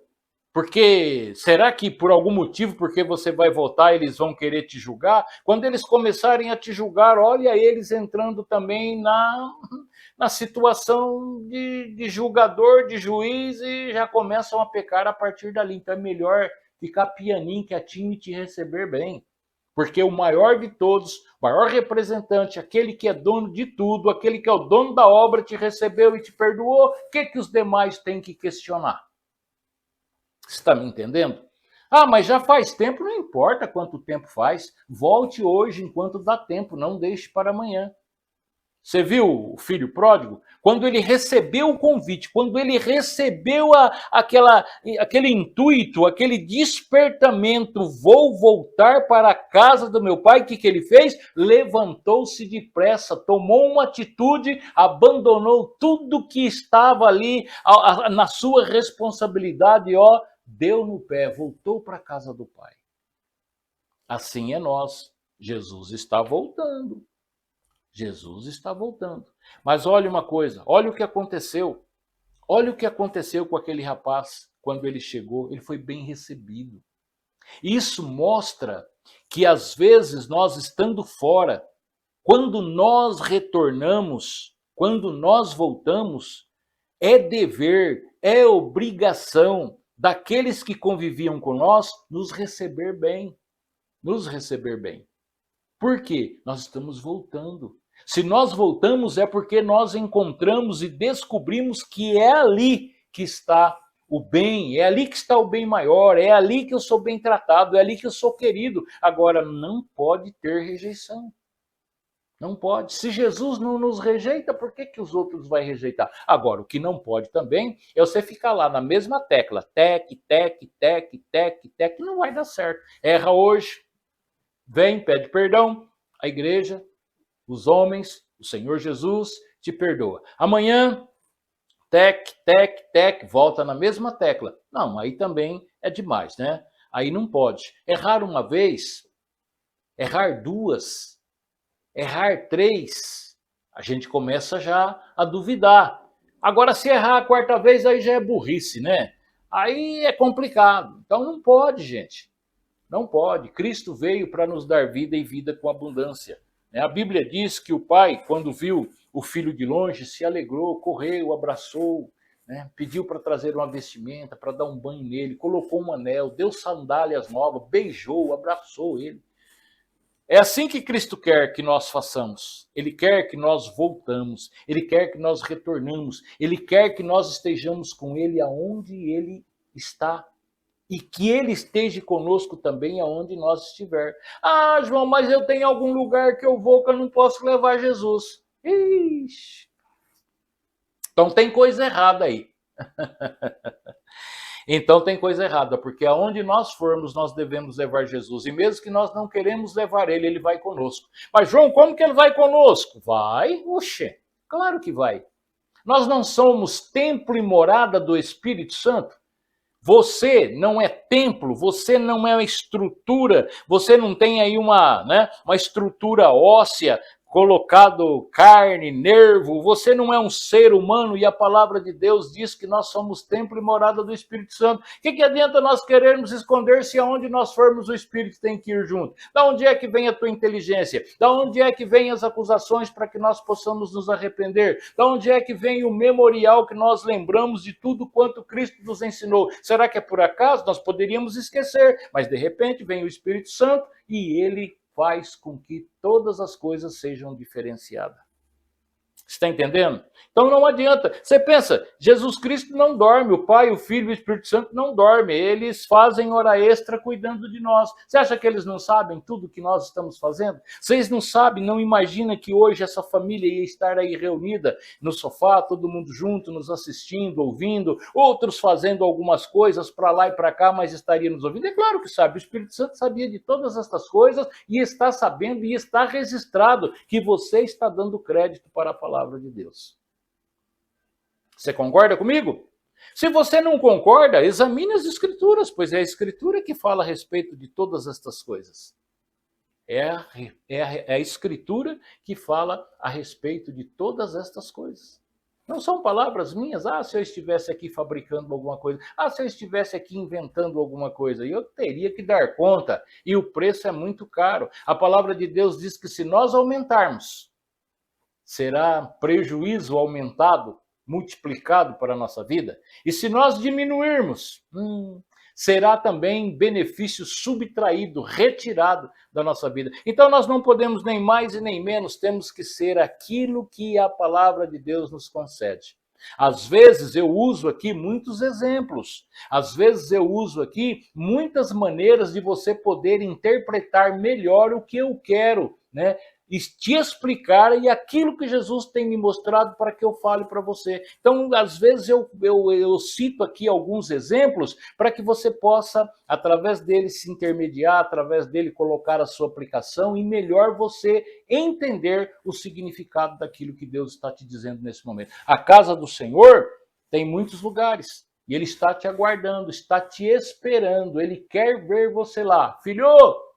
S1: Porque será que por algum motivo, porque você vai voltar, eles vão querer te julgar? Quando eles começarem a te julgar, olha eles entrando também na situação de julgador, de juiz, e já começam a pecar a partir dali. Então é melhor ficar pianinho, quietinho e te receber bem. Porque o maior de todos, o maior representante, aquele que é dono de tudo, aquele que é o dono da obra, te recebeu e te perdoou, o que os demais têm que questionar? Você está me entendendo? Ah, mas já faz tempo, não importa quanto tempo faz. Volte hoje enquanto dá tempo, não deixe para amanhã. Você viu o filho pródigo? Quando ele recebeu o convite, quando ele recebeu aquele intuito, aquele despertamento, vou voltar para a casa do meu pai, o que ele fez? Levantou-se depressa, tomou uma atitude, abandonou tudo que estava ali na sua responsabilidade, ó, deu no pé, voltou para a casa do pai. Assim é nós. Jesus está voltando. Jesus está voltando. Mas olha uma coisa, olha o que aconteceu. Olha o que aconteceu com aquele rapaz quando ele chegou, ele foi bem recebido. Isso mostra que às vezes nós estando fora, quando nós retornamos, quando nós voltamos, é dever, é obrigação daqueles que conviviam com nós nos receber bem. Nos receber bem. Por quê? Nós estamos voltando. Se nós voltamos é porque nós encontramos e descobrimos que é ali que está o bem, é ali que está o bem maior, é ali que eu sou bem tratado, é ali que eu sou querido. Agora, não pode ter rejeição. Não pode. Se Jesus não nos rejeita, por que os outros vai rejeitar? Agora, o que não pode também é você ficar lá na mesma tecla, tec, tec, tec, tec, tec, não vai dar certo. Erra hoje, vem, pede perdão, a igreja, os homens, o Senhor Jesus te perdoa. Amanhã, tec, tec, tec, volta na mesma tecla. Não, aí também é demais, né? Aí não pode. Errar uma vez, errar duas, errar três, a gente começa já a duvidar. Agora, se errar a quarta vez, aí já é burrice, né? Aí é complicado. Então não pode, gente. Não pode. Cristo veio para nos dar vida e vida com abundância. A Bíblia diz que o pai, quando viu o filho de longe, se alegrou, correu, abraçou, né? Pediu para trazer uma vestimenta, para dar um banho nele, colocou um anel, deu sandálias novas, beijou, abraçou ele. É assim que Cristo quer que nós façamos. Ele quer que nós voltamos, ele quer que nós retornamos, ele quer que nós estejamos com ele aonde ele está. E que ele esteja conosco também aonde nós estiver. Ah, João, mas eu tenho algum lugar que eu vou que eu não posso levar Jesus. Ixi. Então tem coisa errada aí. Então tem coisa errada, porque aonde nós formos, nós devemos levar Jesus. E mesmo que nós não queremos levar ele, ele vai conosco. Mas, João, como que ele vai conosco? Vai, oxe, claro que vai. Nós não somos templo e morada do Espírito Santo? Você não é templo, você não é uma estrutura, você não tem aí uma estrutura óssea, colocado carne, nervo, você não é um ser humano e a palavra de Deus diz que nós somos templo e morada do Espírito Santo. O que adianta nós querermos esconder se aonde nós formos o Espírito tem que ir junto? Da onde é que vem a tua inteligência? Da onde é que vem as acusações para que nós possamos nos arrepender? Da onde é que vem o memorial que nós lembramos de tudo quanto Cristo nos ensinou? Será que é por acaso? Nós poderíamos esquecer, mas de repente vem o Espírito Santo e ele faz com que todas as coisas sejam diferenciadas. Está entendendo? Então não adianta. Você pensa, Jesus Cristo não dorme, o Pai, o Filho e o Espírito Santo não dormem. Eles fazem hora extra cuidando de nós. Você acha que eles não sabem tudo que nós estamos fazendo? Vocês não sabem, não imaginam que hoje essa família ia estar aí reunida no sofá, todo mundo junto, nos assistindo, ouvindo, outros fazendo algumas coisas para lá e para cá, mas estaria nos ouvindo? É claro que sabe, o Espírito Santo sabia de todas estas coisas e está sabendo e está registrado que você está dando crédito para a palavra de Deus. Você concorda comigo? Se você não concorda, examine as Escrituras, pois é a Escritura que fala a respeito de todas estas coisas. É a Escritura que fala a respeito de todas estas coisas. Não são palavras minhas. Ah, se eu estivesse aqui fabricando alguma coisa. Ah, se eu estivesse aqui inventando alguma coisa. E eu teria que dar conta. E o preço é muito caro. A palavra de Deus diz que se nós aumentarmos, será prejuízo aumentado, multiplicado para a nossa vida. E se nós diminuirmos, será também benefício subtraído, retirado da nossa vida. Então nós não podemos nem mais e nem menos, temos que ser aquilo que a palavra de Deus nos concede. Às vezes eu uso aqui muitos exemplos, às vezes eu uso aqui muitas maneiras de você poder interpretar melhor o que eu quero, né? E te explicar e aquilo que Jesus tem me mostrado para que eu fale para você. Então, às vezes eu cito aqui alguns exemplos para que você possa, através dele, se intermediar, através dele colocar a sua aplicação e melhor você entender o significado daquilo que Deus está te dizendo nesse momento. A casa do Senhor tem muitos lugares e ele está te aguardando, está te esperando, ele quer ver você lá. Filho,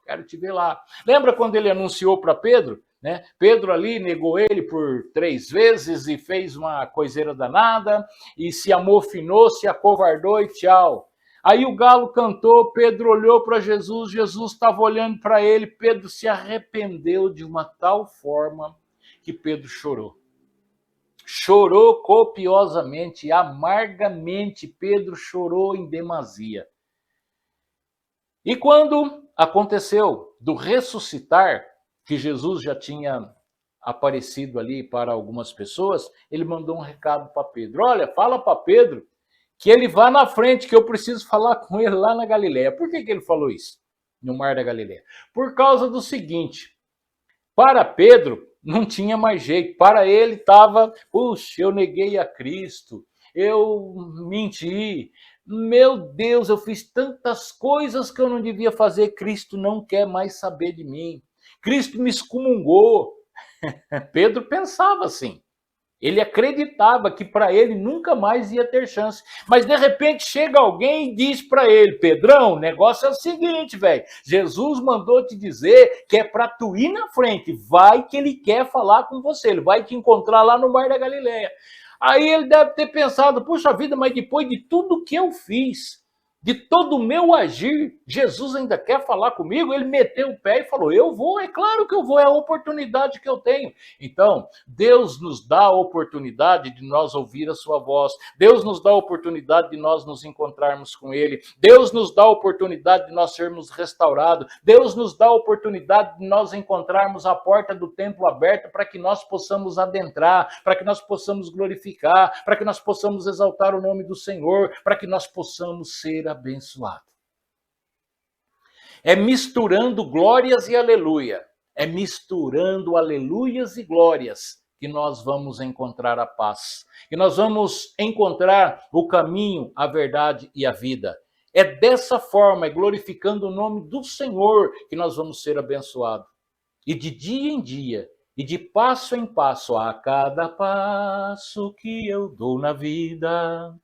S1: quero te ver lá. Lembra quando ele anunciou para Pedro? Né? Pedro ali negou ele por 3 vezes e fez uma coiseira danada e se amofinou, se acovardou e tchau. Aí o galo cantou, Pedro olhou para Jesus, Jesus estava olhando para ele, Pedro se arrependeu de uma tal forma que Pedro chorou. Chorou copiosamente, amargamente, Pedro chorou em demasia. E quando aconteceu do ressuscitar, que Jesus já tinha aparecido ali para algumas pessoas, ele mandou um recado para Pedro. Olha, fala para Pedro que ele vá na frente, que eu preciso falar com ele lá na Galileia. Por que ele falou isso? No Mar da Galileia. Por causa do seguinte, para Pedro não tinha mais jeito, para ele estava, puxa, eu neguei a Cristo, eu menti, meu Deus, eu fiz tantas coisas que eu não devia fazer, Cristo não quer mais saber de mim, Cristo me excomungou. Pedro pensava assim. Ele acreditava que para ele nunca mais ia ter chance. Mas de repente chega alguém e diz para ele, Pedrão, o negócio é o seguinte, velho. Jesus mandou te dizer que é para tu ir na frente. Vai que ele quer falar com você. Ele vai te encontrar lá no Mar da Galileia. Aí ele deve ter pensado, puxa vida, mas depois de tudo que eu fiz, de todo o meu agir, Jesus ainda quer falar comigo? Ele meteu o pé e falou, eu vou, é claro que eu vou, é a oportunidade que eu tenho. Então, Deus nos dá a oportunidade de nós ouvir a sua voz, Deus nos dá a oportunidade de nós nos encontrarmos com ele, Deus nos dá a oportunidade de nós sermos restaurados, Deus nos dá a oportunidade de nós encontrarmos a porta do templo aberta para que nós possamos adentrar, para que nós possamos glorificar, para que nós possamos exaltar o nome do Senhor, para que nós possamos ser abençoado. É misturando glórias e aleluia. É misturando aleluias e glórias que nós vamos encontrar a paz. Que nós vamos encontrar o caminho, a verdade e a vida. É dessa forma, é glorificando o nome do Senhor que nós vamos ser abençoados. E de dia em dia, e de passo em passo, a cada passo que eu dou na vida,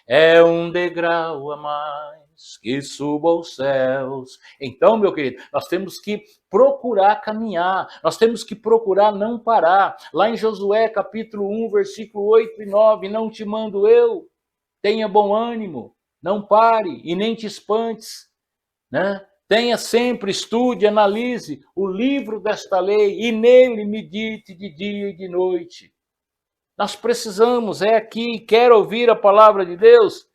S1: é um degrau a mais que suba aos céus. Então, meu querido, nós temos que procurar caminhar, nós temos que procurar não parar. Lá em Josué, capítulo 1, versículo 8 e 9, não te mando eu, tenha bom ânimo, não pare e nem te espantes, né? Tenha sempre, estude, analise o livro desta lei e nele medite de dia e de noite. Nós precisamos, é aqui, quer ouvir a palavra de Deus?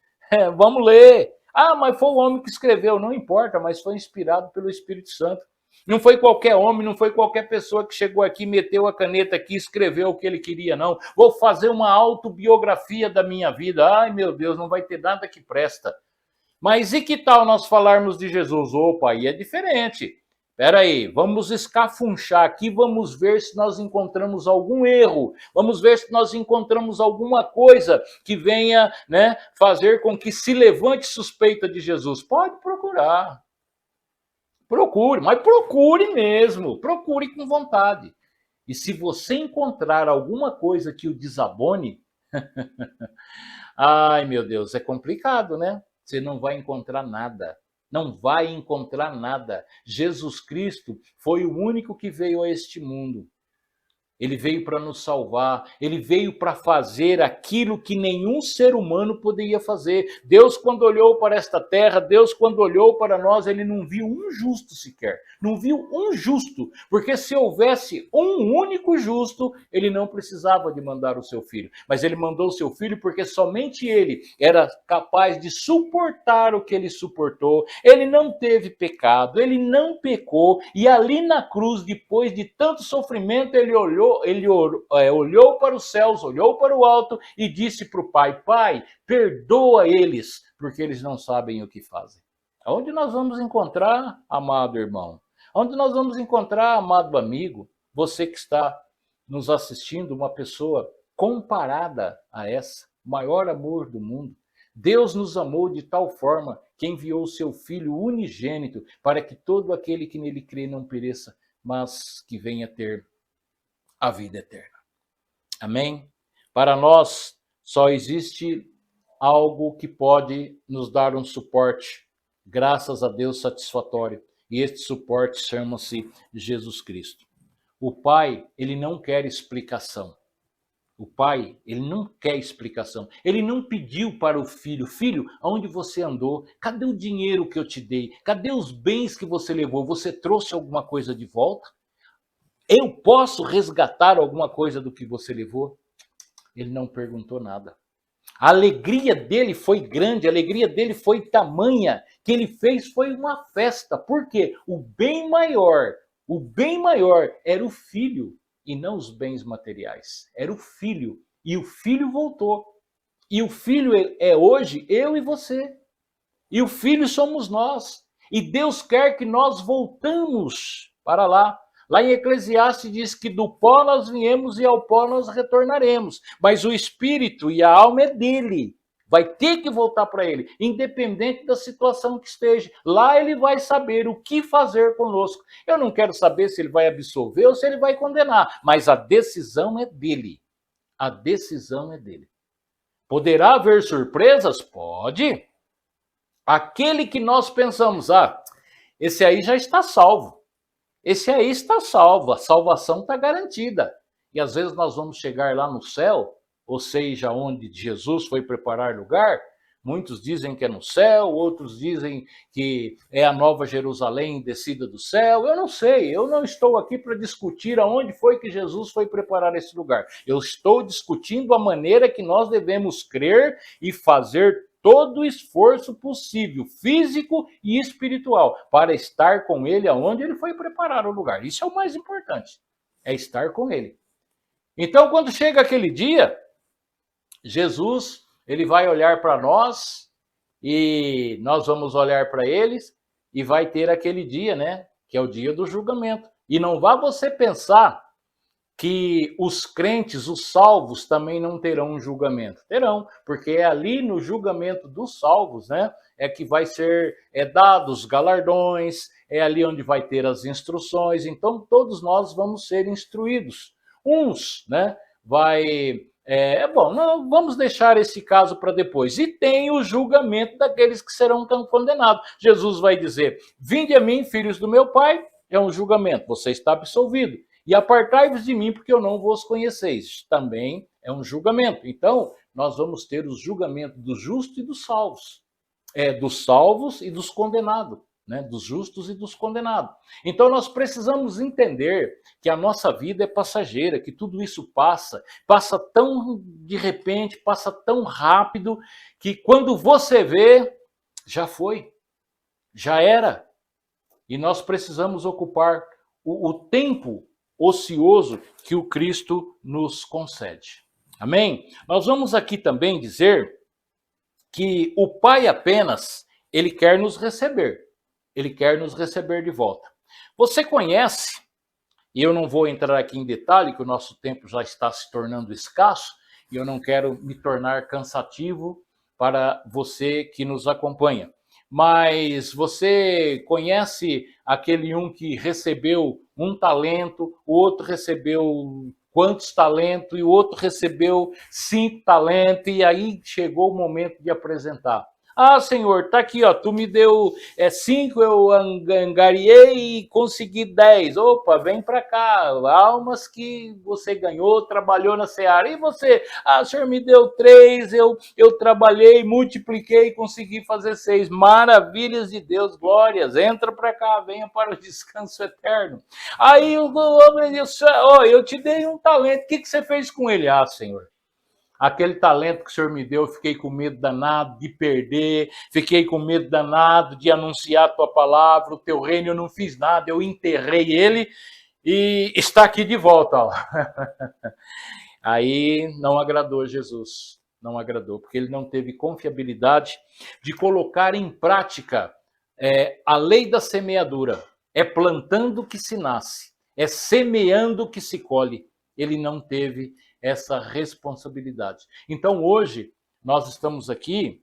S1: Vamos ler. Ah, mas foi o homem que escreveu. Não importa, mas foi inspirado pelo Espírito Santo. Não foi qualquer homem, não foi qualquer pessoa que chegou aqui, meteu a caneta aqui e escreveu o que ele queria, não. Vou fazer uma autobiografia da minha vida. Ai, meu Deus, não vai ter nada que presta. Mas e que tal nós falarmos de Jesus? Opa, aí é diferente. Espera aí, vamos escafunchar aqui, vamos ver se nós encontramos algum erro, vamos ver se nós encontramos alguma coisa que venha, né, fazer com que se levante suspeita de Jesus. Pode procurar, procure, mas procure mesmo, procure com vontade. E se você encontrar alguma coisa que o desabone, ai meu Deus, é complicado, né? Você não vai encontrar nada. Não vai encontrar nada. Jesus Cristo foi o único que veio a este mundo. Ele veio para nos salvar, ele veio para fazer aquilo que nenhum ser humano poderia fazer. Deus, quando olhou para esta terra, Deus, quando olhou para nós, ele não viu um justo sequer. Não viu um justo, porque se houvesse um único justo, ele não precisava de mandar o seu filho. Mas ele mandou o seu filho porque somente ele era capaz de suportar o que ele suportou. Ele não teve pecado, ele não pecou, e ali na cruz, depois de tanto sofrimento, ele olhou para os céus, olhou para o alto e disse para o Pai: Pai, perdoa eles, porque eles não sabem o que fazem. Onde nós vamos encontrar, amado irmão? Onde nós vamos encontrar, amado amigo, você que está nos assistindo, uma pessoa comparada a essa, o maior amor do mundo? Deus nos amou de tal forma que enviou o seu Filho unigênito para que todo aquele que nele crê não pereça, mas que venha ter a vida eterna. Amém? Para nós, só existe algo que pode nos dar um suporte, graças a Deus, satisfatório. E este suporte chama-se Jesus Cristo. O Pai, ele não quer explicação. O Pai, ele não quer explicação. Ele não pediu para o filho: filho, aonde você andou? Cadê o dinheiro que eu te dei? Cadê os bens que você levou? Você trouxe alguma coisa de volta? Eu posso resgatar alguma coisa do que você levou? Ele não perguntou nada. A alegria dele foi grande, a alegria dele foi tamanha, que ele foi uma festa. Por quê? O bem maior era o filho, e não os bens materiais. Era o filho, e o filho voltou. E o filho é hoje eu e você. E o filho somos nós. E Deus quer que nós voltamos para lá. Lá em Eclesiastes diz que do pó nós viemos e ao pó nós retornaremos. Mas o espírito e a alma é dele. Vai ter que voltar para ele, independente da situação que esteja. Lá ele vai saber o que fazer conosco. Eu não quero saber se ele vai absolver ou se ele vai condenar, mas a decisão é dele. A decisão é dele. Poderá haver surpresas? Pode. Aquele que nós pensamos, esse aí já está salvo. Esse aí está salvo, a salvação está garantida. E às vezes nós vamos chegar lá no céu, ou seja, onde Jesus foi preparar lugar. Muitos dizem que é no céu, outros dizem que é a Nova Jerusalém descida do céu. Eu não sei, eu não estou aqui para discutir aonde foi que Jesus foi preparar esse lugar. Eu estou discutindo a maneira que nós devemos crer e fazer todo o esforço possível, físico e espiritual, para estar com ele aonde ele foi preparar o lugar. Isso é o mais importante, é estar com ele. Então, quando chega aquele dia, Jesus, ele vai olhar para nós e nós vamos olhar para eles e vai ter aquele dia, né, que é o dia do julgamento. E não vá você pensar que os crentes, os salvos, também não terão um julgamento. Terão, porque é ali no julgamento dos salvos, né, é que vai ser dados os galardões, é ali onde vai ter as instruções. Então, todos nós vamos ser instruídos. Uns, né, não, vamos deixar esse caso para depois. E tem o julgamento daqueles que serão condenados. Jesus vai dizer: vinde a mim, filhos do meu Pai, é um julgamento, você está absolvido. E apartai-vos de mim, porque eu não vos conheceis. Também é um julgamento. Então, nós vamos ter o julgamento dos justos e dos salvos. Dos salvos e dos condenados. Né? Dos justos e dos condenados. Então, nós precisamos entender que a nossa vida é passageira, que tudo isso passa tão de repente, passa tão rápido, que quando você vê, já foi, já era. E nós precisamos ocupar o tempo ocioso que o Cristo nos concede. Amém? Nós vamos aqui também dizer que o Pai apenas, ele quer nos receber. Ele quer nos receber de volta. Você conhece, e eu não vou entrar aqui em detalhe, que o nosso tempo já está se tornando escasso, e eu não quero me tornar cansativo para você que nos acompanha. Mas você conhece aquele um que recebeu um talento, o outro recebeu quantos talentos, e o outro recebeu 5 talentos, e aí chegou o momento de apresentar. Ah, Senhor, tá aqui, ó, tu me deu 5, eu angariei e consegui 10. Opa, vem para cá, almas que você ganhou, trabalhou na seara. E você? Ah, o Senhor me deu 3, eu trabalhei, multipliquei e consegui fazer 6. Maravilhas de Deus, glórias, entra para cá, venha para o descanso eterno. Aí o homem disse, ó, eu te dei um talento, o que você fez com ele? Ah, Senhor, aquele talento que o Senhor me deu, eu fiquei com medo danado de perder, fiquei com medo danado de anunciar a tua palavra, o teu reino, eu não fiz nada, eu enterrei ele e está aqui de volta. Ó. Aí não agradou Jesus, não agradou, porque ele não teve confiabilidade de colocar em prática a lei da semeadura. É plantando que se nasce, é semeando que se colhe. Ele não teve essa responsabilidade. Então hoje nós estamos aqui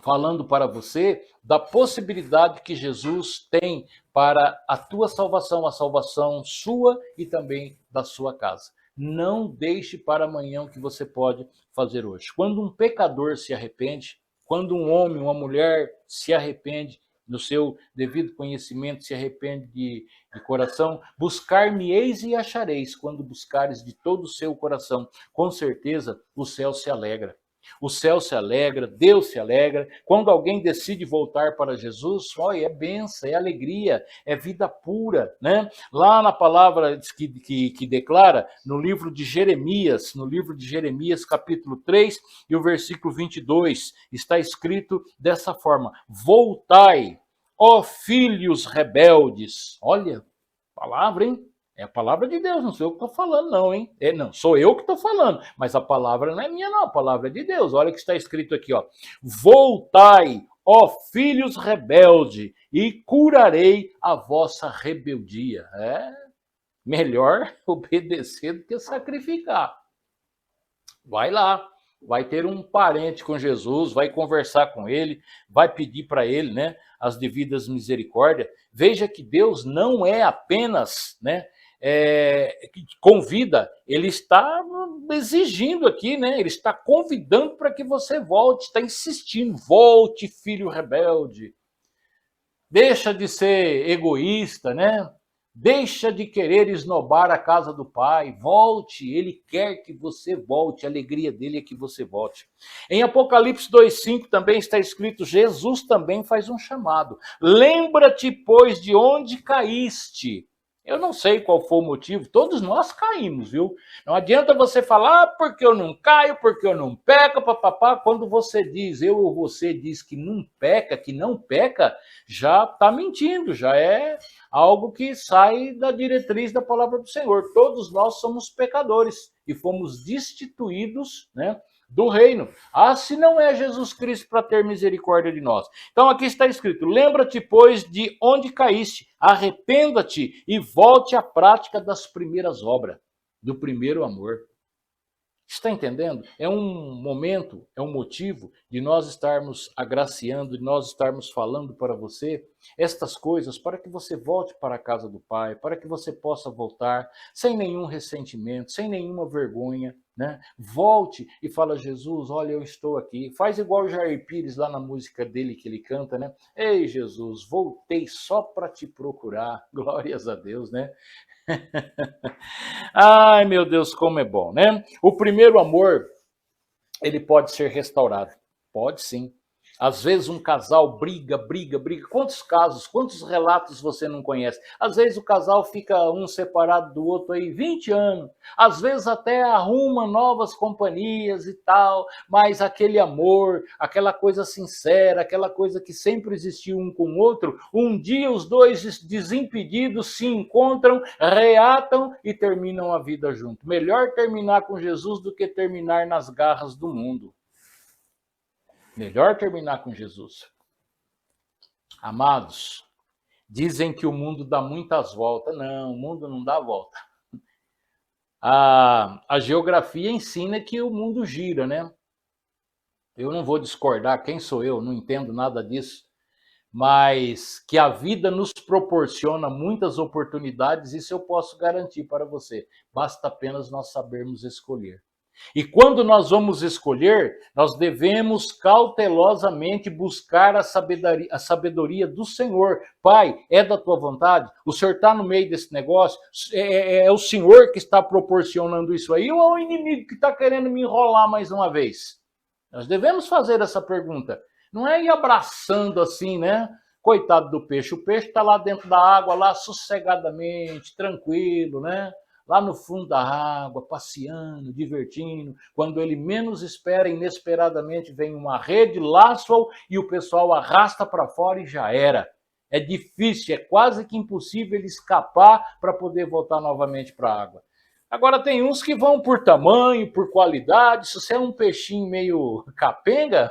S1: falando para você da possibilidade que Jesus tem para a tua salvação, a salvação sua e também da sua casa. Não deixe para amanhã o que você pode fazer hoje. Quando um pecador se arrepende, quando um homem, uma mulher se arrepende, no seu devido conhecimento, se arrepende de coração, buscar-me-eis e achareis, quando buscares de todo o seu coração. Com certeza o céu se alegra. O céu se alegra, Deus se alegra. Quando alguém decide voltar para Jesus, olha, é bênção, é alegria, é vida pura, né? Lá na palavra que declara, no livro de Jeremias, capítulo 3 e o versículo 22, está escrito dessa forma: voltai, ó filhos rebeldes. Olha, palavra, hein? É a palavra de Deus, não sou eu que estou falando, não, hein? Não, sou eu que estou falando, mas a palavra não é minha, não, a palavra é de Deus. Olha o que está escrito aqui, ó. Voltai, ó filhos rebeldes, e curarei a vossa rebeldia. Melhor obedecer do que sacrificar. Vai lá, vai ter um parente com Jesus, vai conversar com ele, vai pedir para ele, né, as devidas misericórdias. Veja que Deus não é apenas, né, convida, ele está exigindo aqui, né? Ele está convidando para que você volte, está insistindo, volte, filho rebelde. Deixa de ser egoísta, né? Deixa de querer esnobar a casa do pai, volte, ele quer que você volte, a alegria dele é que você volte. Em Apocalipse 2,5 também está escrito, Jesus também faz um chamado. Lembra-te, pois, de onde caíste. Eu não sei qual foi o motivo, todos nós caímos, viu? Não adianta você falar, porque eu não caio, porque eu não peco, papapá. Quando você diz, eu ou você diz que não peca, já está mentindo, já é algo que sai da diretriz da palavra do Senhor. Todos nós somos pecadores e fomos destituídos, né, do reino. Ah, se não é Jesus Cristo para ter misericórdia de nós. Então aqui está escrito, lembra-te, pois, de onde caíste, arrependa-te e volte à prática das primeiras obras, do primeiro amor. Está entendendo? É um momento, é um motivo de nós estarmos agraciando, de nós estarmos falando para você estas coisas para que você volte para a casa do Pai, para que você possa voltar sem nenhum ressentimento, sem nenhuma vergonha, né? Volte e fala, Jesus, olha, eu estou aqui. Faz igual o Jair Pires lá na música dele que ele canta, né? Ei, Jesus, voltei só para te procurar. Glórias a Deus, né? Ai, meu Deus, como é bom, né? O primeiro amor, ele pode ser restaurado. Pode sim. Às vezes um casal briga. Quantos casos, quantos relatos você não conhece? Às vezes o casal fica um separado do outro aí 20 anos. Às vezes até arruma novas companhias e tal, mas aquele amor, aquela coisa sincera, aquela coisa que sempre existiu um com o outro, um dia os dois desimpedidos se encontram, reatam e terminam a vida junto. Melhor terminar com Jesus do que terminar nas garras do mundo. Melhor terminar com Jesus. Amados, dizem que o mundo dá muitas voltas. Não, o mundo não dá volta. A geografia ensina que o mundo gira, né? Eu não vou discordar, quem sou eu? Não entendo nada disso. Mas que a vida nos proporciona muitas oportunidades, isso eu posso garantir para você. Basta apenas nós sabermos escolher. E quando nós vamos escolher, nós devemos cautelosamente buscar a sabedoria do Senhor. Pai, é da tua vontade? O Senhor está no meio desse negócio? É o Senhor que está proporcionando isso aí ou é o inimigo que está querendo me enrolar mais uma vez? Nós devemos fazer essa pergunta. Não é ir abraçando assim, né? Coitado do peixe. O peixe está lá dentro da água, lá sossegadamente, tranquilo, né? Lá no fundo da água, passeando, divertindo. Quando ele menos espera, inesperadamente vem uma rede, laço e o pessoal arrasta para fora e já era. É difícil, é quase que impossível ele escapar para poder voltar novamente para a água. Agora tem uns que vão por tamanho, por qualidade. Se você é um peixinho meio capenga,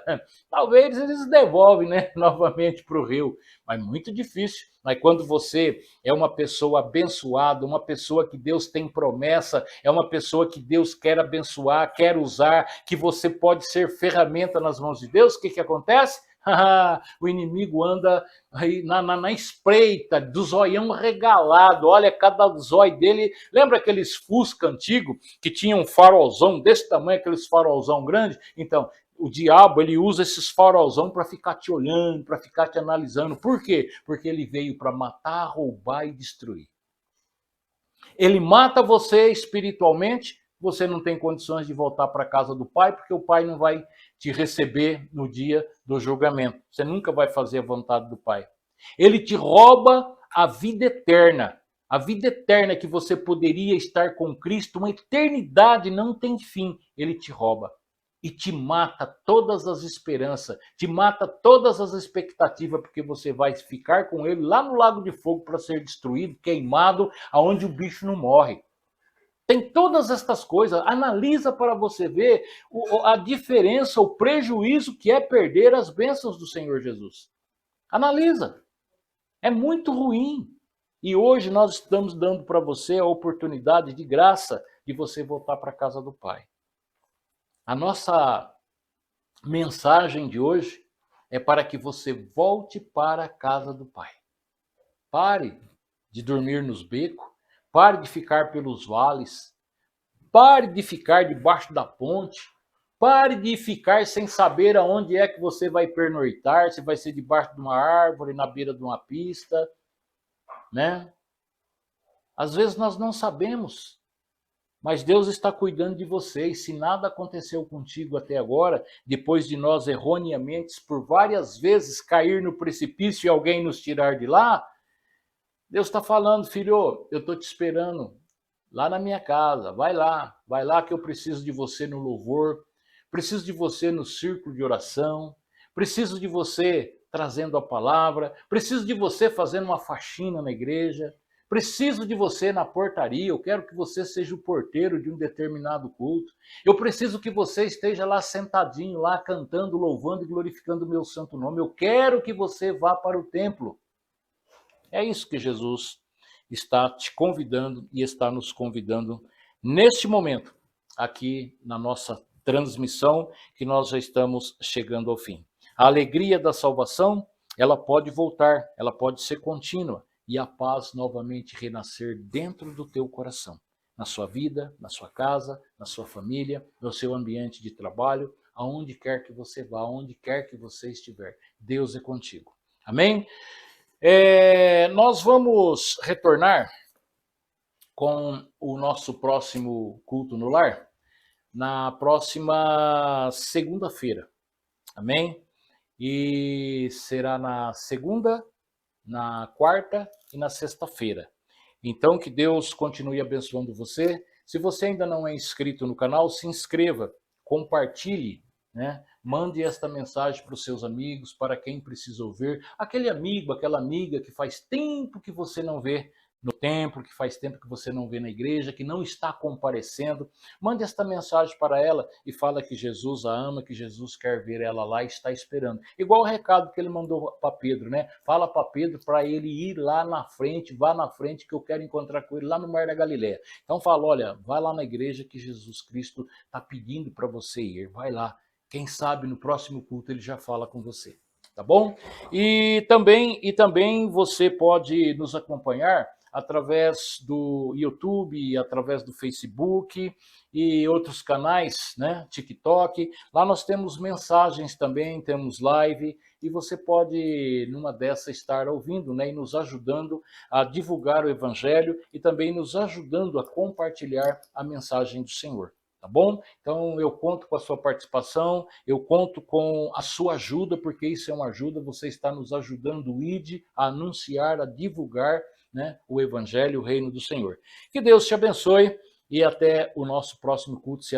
S1: talvez eles devolvem, né, novamente para o rio. Mas muito difícil. Mas quando você é uma pessoa abençoada, uma pessoa que Deus tem promessa, é uma pessoa que Deus quer abençoar, quer usar, que você pode ser ferramenta nas mãos de Deus, o que acontece? O inimigo anda aí na espreita, do zoião regalado. Olha, cada zóio dele. Lembra aqueles Fusca antigos que tinham um farolzão desse tamanho, aqueles farolzão grande? Então, o diabo, ele usa esses farolzão para ficar te olhando, para ficar te analisando. Por quê? Porque ele veio para matar, roubar e destruir. Ele mata você espiritualmente, você não tem condições de voltar para a casa do Pai, porque o Pai não vai te receber no dia do julgamento. Você nunca vai fazer a vontade do Pai. Ele te rouba a vida eterna. A vida eterna que você poderia estar com Cristo, uma eternidade não tem fim. Ele te rouba. E te mata todas as esperanças, te mata todas as expectativas, porque você vai ficar com ele lá no lago de fogo para ser destruído, queimado, aonde o bicho não morre. Tem todas estas coisas. Analisa para você ver a diferença, o prejuízo que é perder as bênçãos do Senhor Jesus. Analisa. É muito ruim. E hoje nós estamos dando para você a oportunidade de graça de você voltar para a casa do Pai. A nossa mensagem de hoje é para que você volte para a casa do Pai. Pare de dormir nos becos, pare de ficar pelos vales, pare de ficar debaixo da ponte, pare de ficar sem saber aonde é que você vai pernoitar, se vai ser debaixo de uma árvore, na beira de uma pista, né? Às vezes nós não sabemos. Mas Deus está cuidando de você, e se nada aconteceu contigo até agora, depois de nós erroneamente, por várias vezes, cair no precipício e alguém nos tirar de lá, Deus está falando, filho, eu estou te esperando lá na minha casa, vai lá que eu preciso de você no louvor, preciso de você no círculo de oração, preciso de você trazendo a palavra, preciso de você fazendo uma faxina na igreja, preciso de você na portaria, eu quero que você seja o porteiro de um determinado culto. Eu preciso que você esteja lá sentadinho, lá cantando, louvando e glorificando o meu santo nome. Eu quero que você vá para o templo. É isso que Jesus está te convidando e está nos convidando neste momento, aqui na nossa transmissão, que nós já estamos chegando ao fim. A alegria da salvação, ela pode voltar, ela pode ser contínua, e a paz novamente renascer dentro do teu coração, na sua vida, na sua casa, na sua família, no seu ambiente de trabalho, aonde quer que você vá, aonde quer que você estiver. Deus é contigo. Amém? Nós vamos retornar com o nosso próximo culto no lar na próxima segunda-feira. Amém? E será na segunda, na quarta e na sexta-feira. Então, que Deus continue abençoando você. Se você ainda não é inscrito no canal, se inscreva, compartilhe, né? Mande esta mensagem para os seus amigos, para quem precisa ouvir. Aquele amigo, aquela amiga que faz tempo que você não vê no templo, que faz tempo que você não vê na igreja, que não está comparecendo. Mande esta mensagem para ela e fala que Jesus a ama, que Jesus quer ver ela lá e está esperando. Igual o recado que ele mandou para Pedro, né? Fala para Pedro para ele ir lá na frente, vá na frente que eu quero encontrar com ele lá no Mar da Galileia. Então fala, olha, vai lá na igreja que Jesus Cristo está pedindo para você ir, vai lá. Quem sabe no próximo culto ele já fala com você, tá bom? E também você pode nos acompanhar através do YouTube, através do Facebook e outros canais, né? TikTok. Lá nós temos mensagens também, temos live, e você pode, numa dessas, estar ouvindo, né? E nos ajudando a divulgar o Evangelho e também nos ajudando a compartilhar a mensagem do Senhor. Tá bom? Então eu conto com a sua participação, eu conto com a sua ajuda, porque isso é uma ajuda, você está nos ajudando, o ID, a anunciar, a divulgar, né, o Evangelho, o reino do Senhor. Que Deus te abençoe e até o nosso próximo culto, se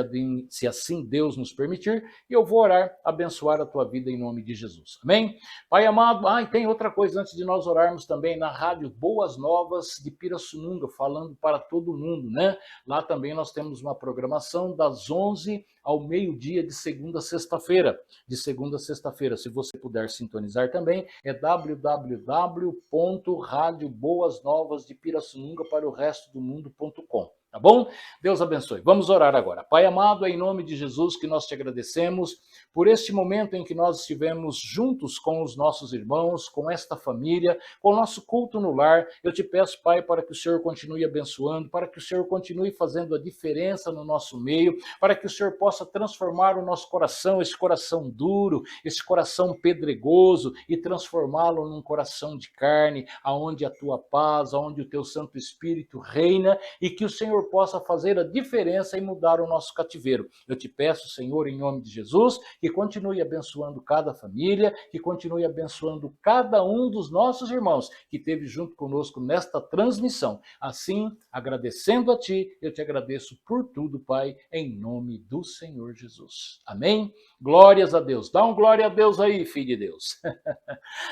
S1: assim Deus nos permitir, e eu vou orar, abençoar a tua vida em nome de Jesus. Amém? Pai amado, e tem outra coisa antes de nós orarmos também, na rádio Boas Novas de Pirassununga, falando para todo mundo, né? Lá também nós temos uma programação das 11 ao meio-dia de segunda a sexta-feira. De segunda a sexta-feira, se você puder sintonizar também, é www.radioboasnovasdepirassununga para o resto do mundo.com. Tá bom? Deus abençoe. Vamos orar agora. Pai amado, é em nome de Jesus que nós te agradecemos por este momento em que nós estivemos juntos com os nossos irmãos, com esta família, com o nosso culto no lar. Eu te peço, Pai, para que o Senhor continue abençoando, para que o Senhor continue fazendo a diferença no nosso meio, para que o Senhor possa transformar o nosso coração, esse coração duro, esse coração pedregoso, e transformá-lo num coração de carne, aonde a tua paz, aonde o teu Santo Espírito reina, e que o Senhor possa fazer a diferença e mudar o nosso cativeiro. Eu te peço, Senhor, em nome de Jesus, que continue abençoando cada família, que continue abençoando cada um dos nossos irmãos que esteve junto conosco nesta transmissão. Assim, agradecendo a Ti, eu te agradeço por tudo, Pai, em nome do Senhor Jesus. Amém? Glórias a Deus. Dá um glória a Deus aí, filho de Deus.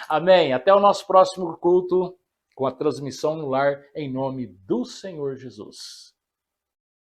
S1: Amém. Até o nosso próximo culto com a transmissão no lar, em nome do Senhor Jesus.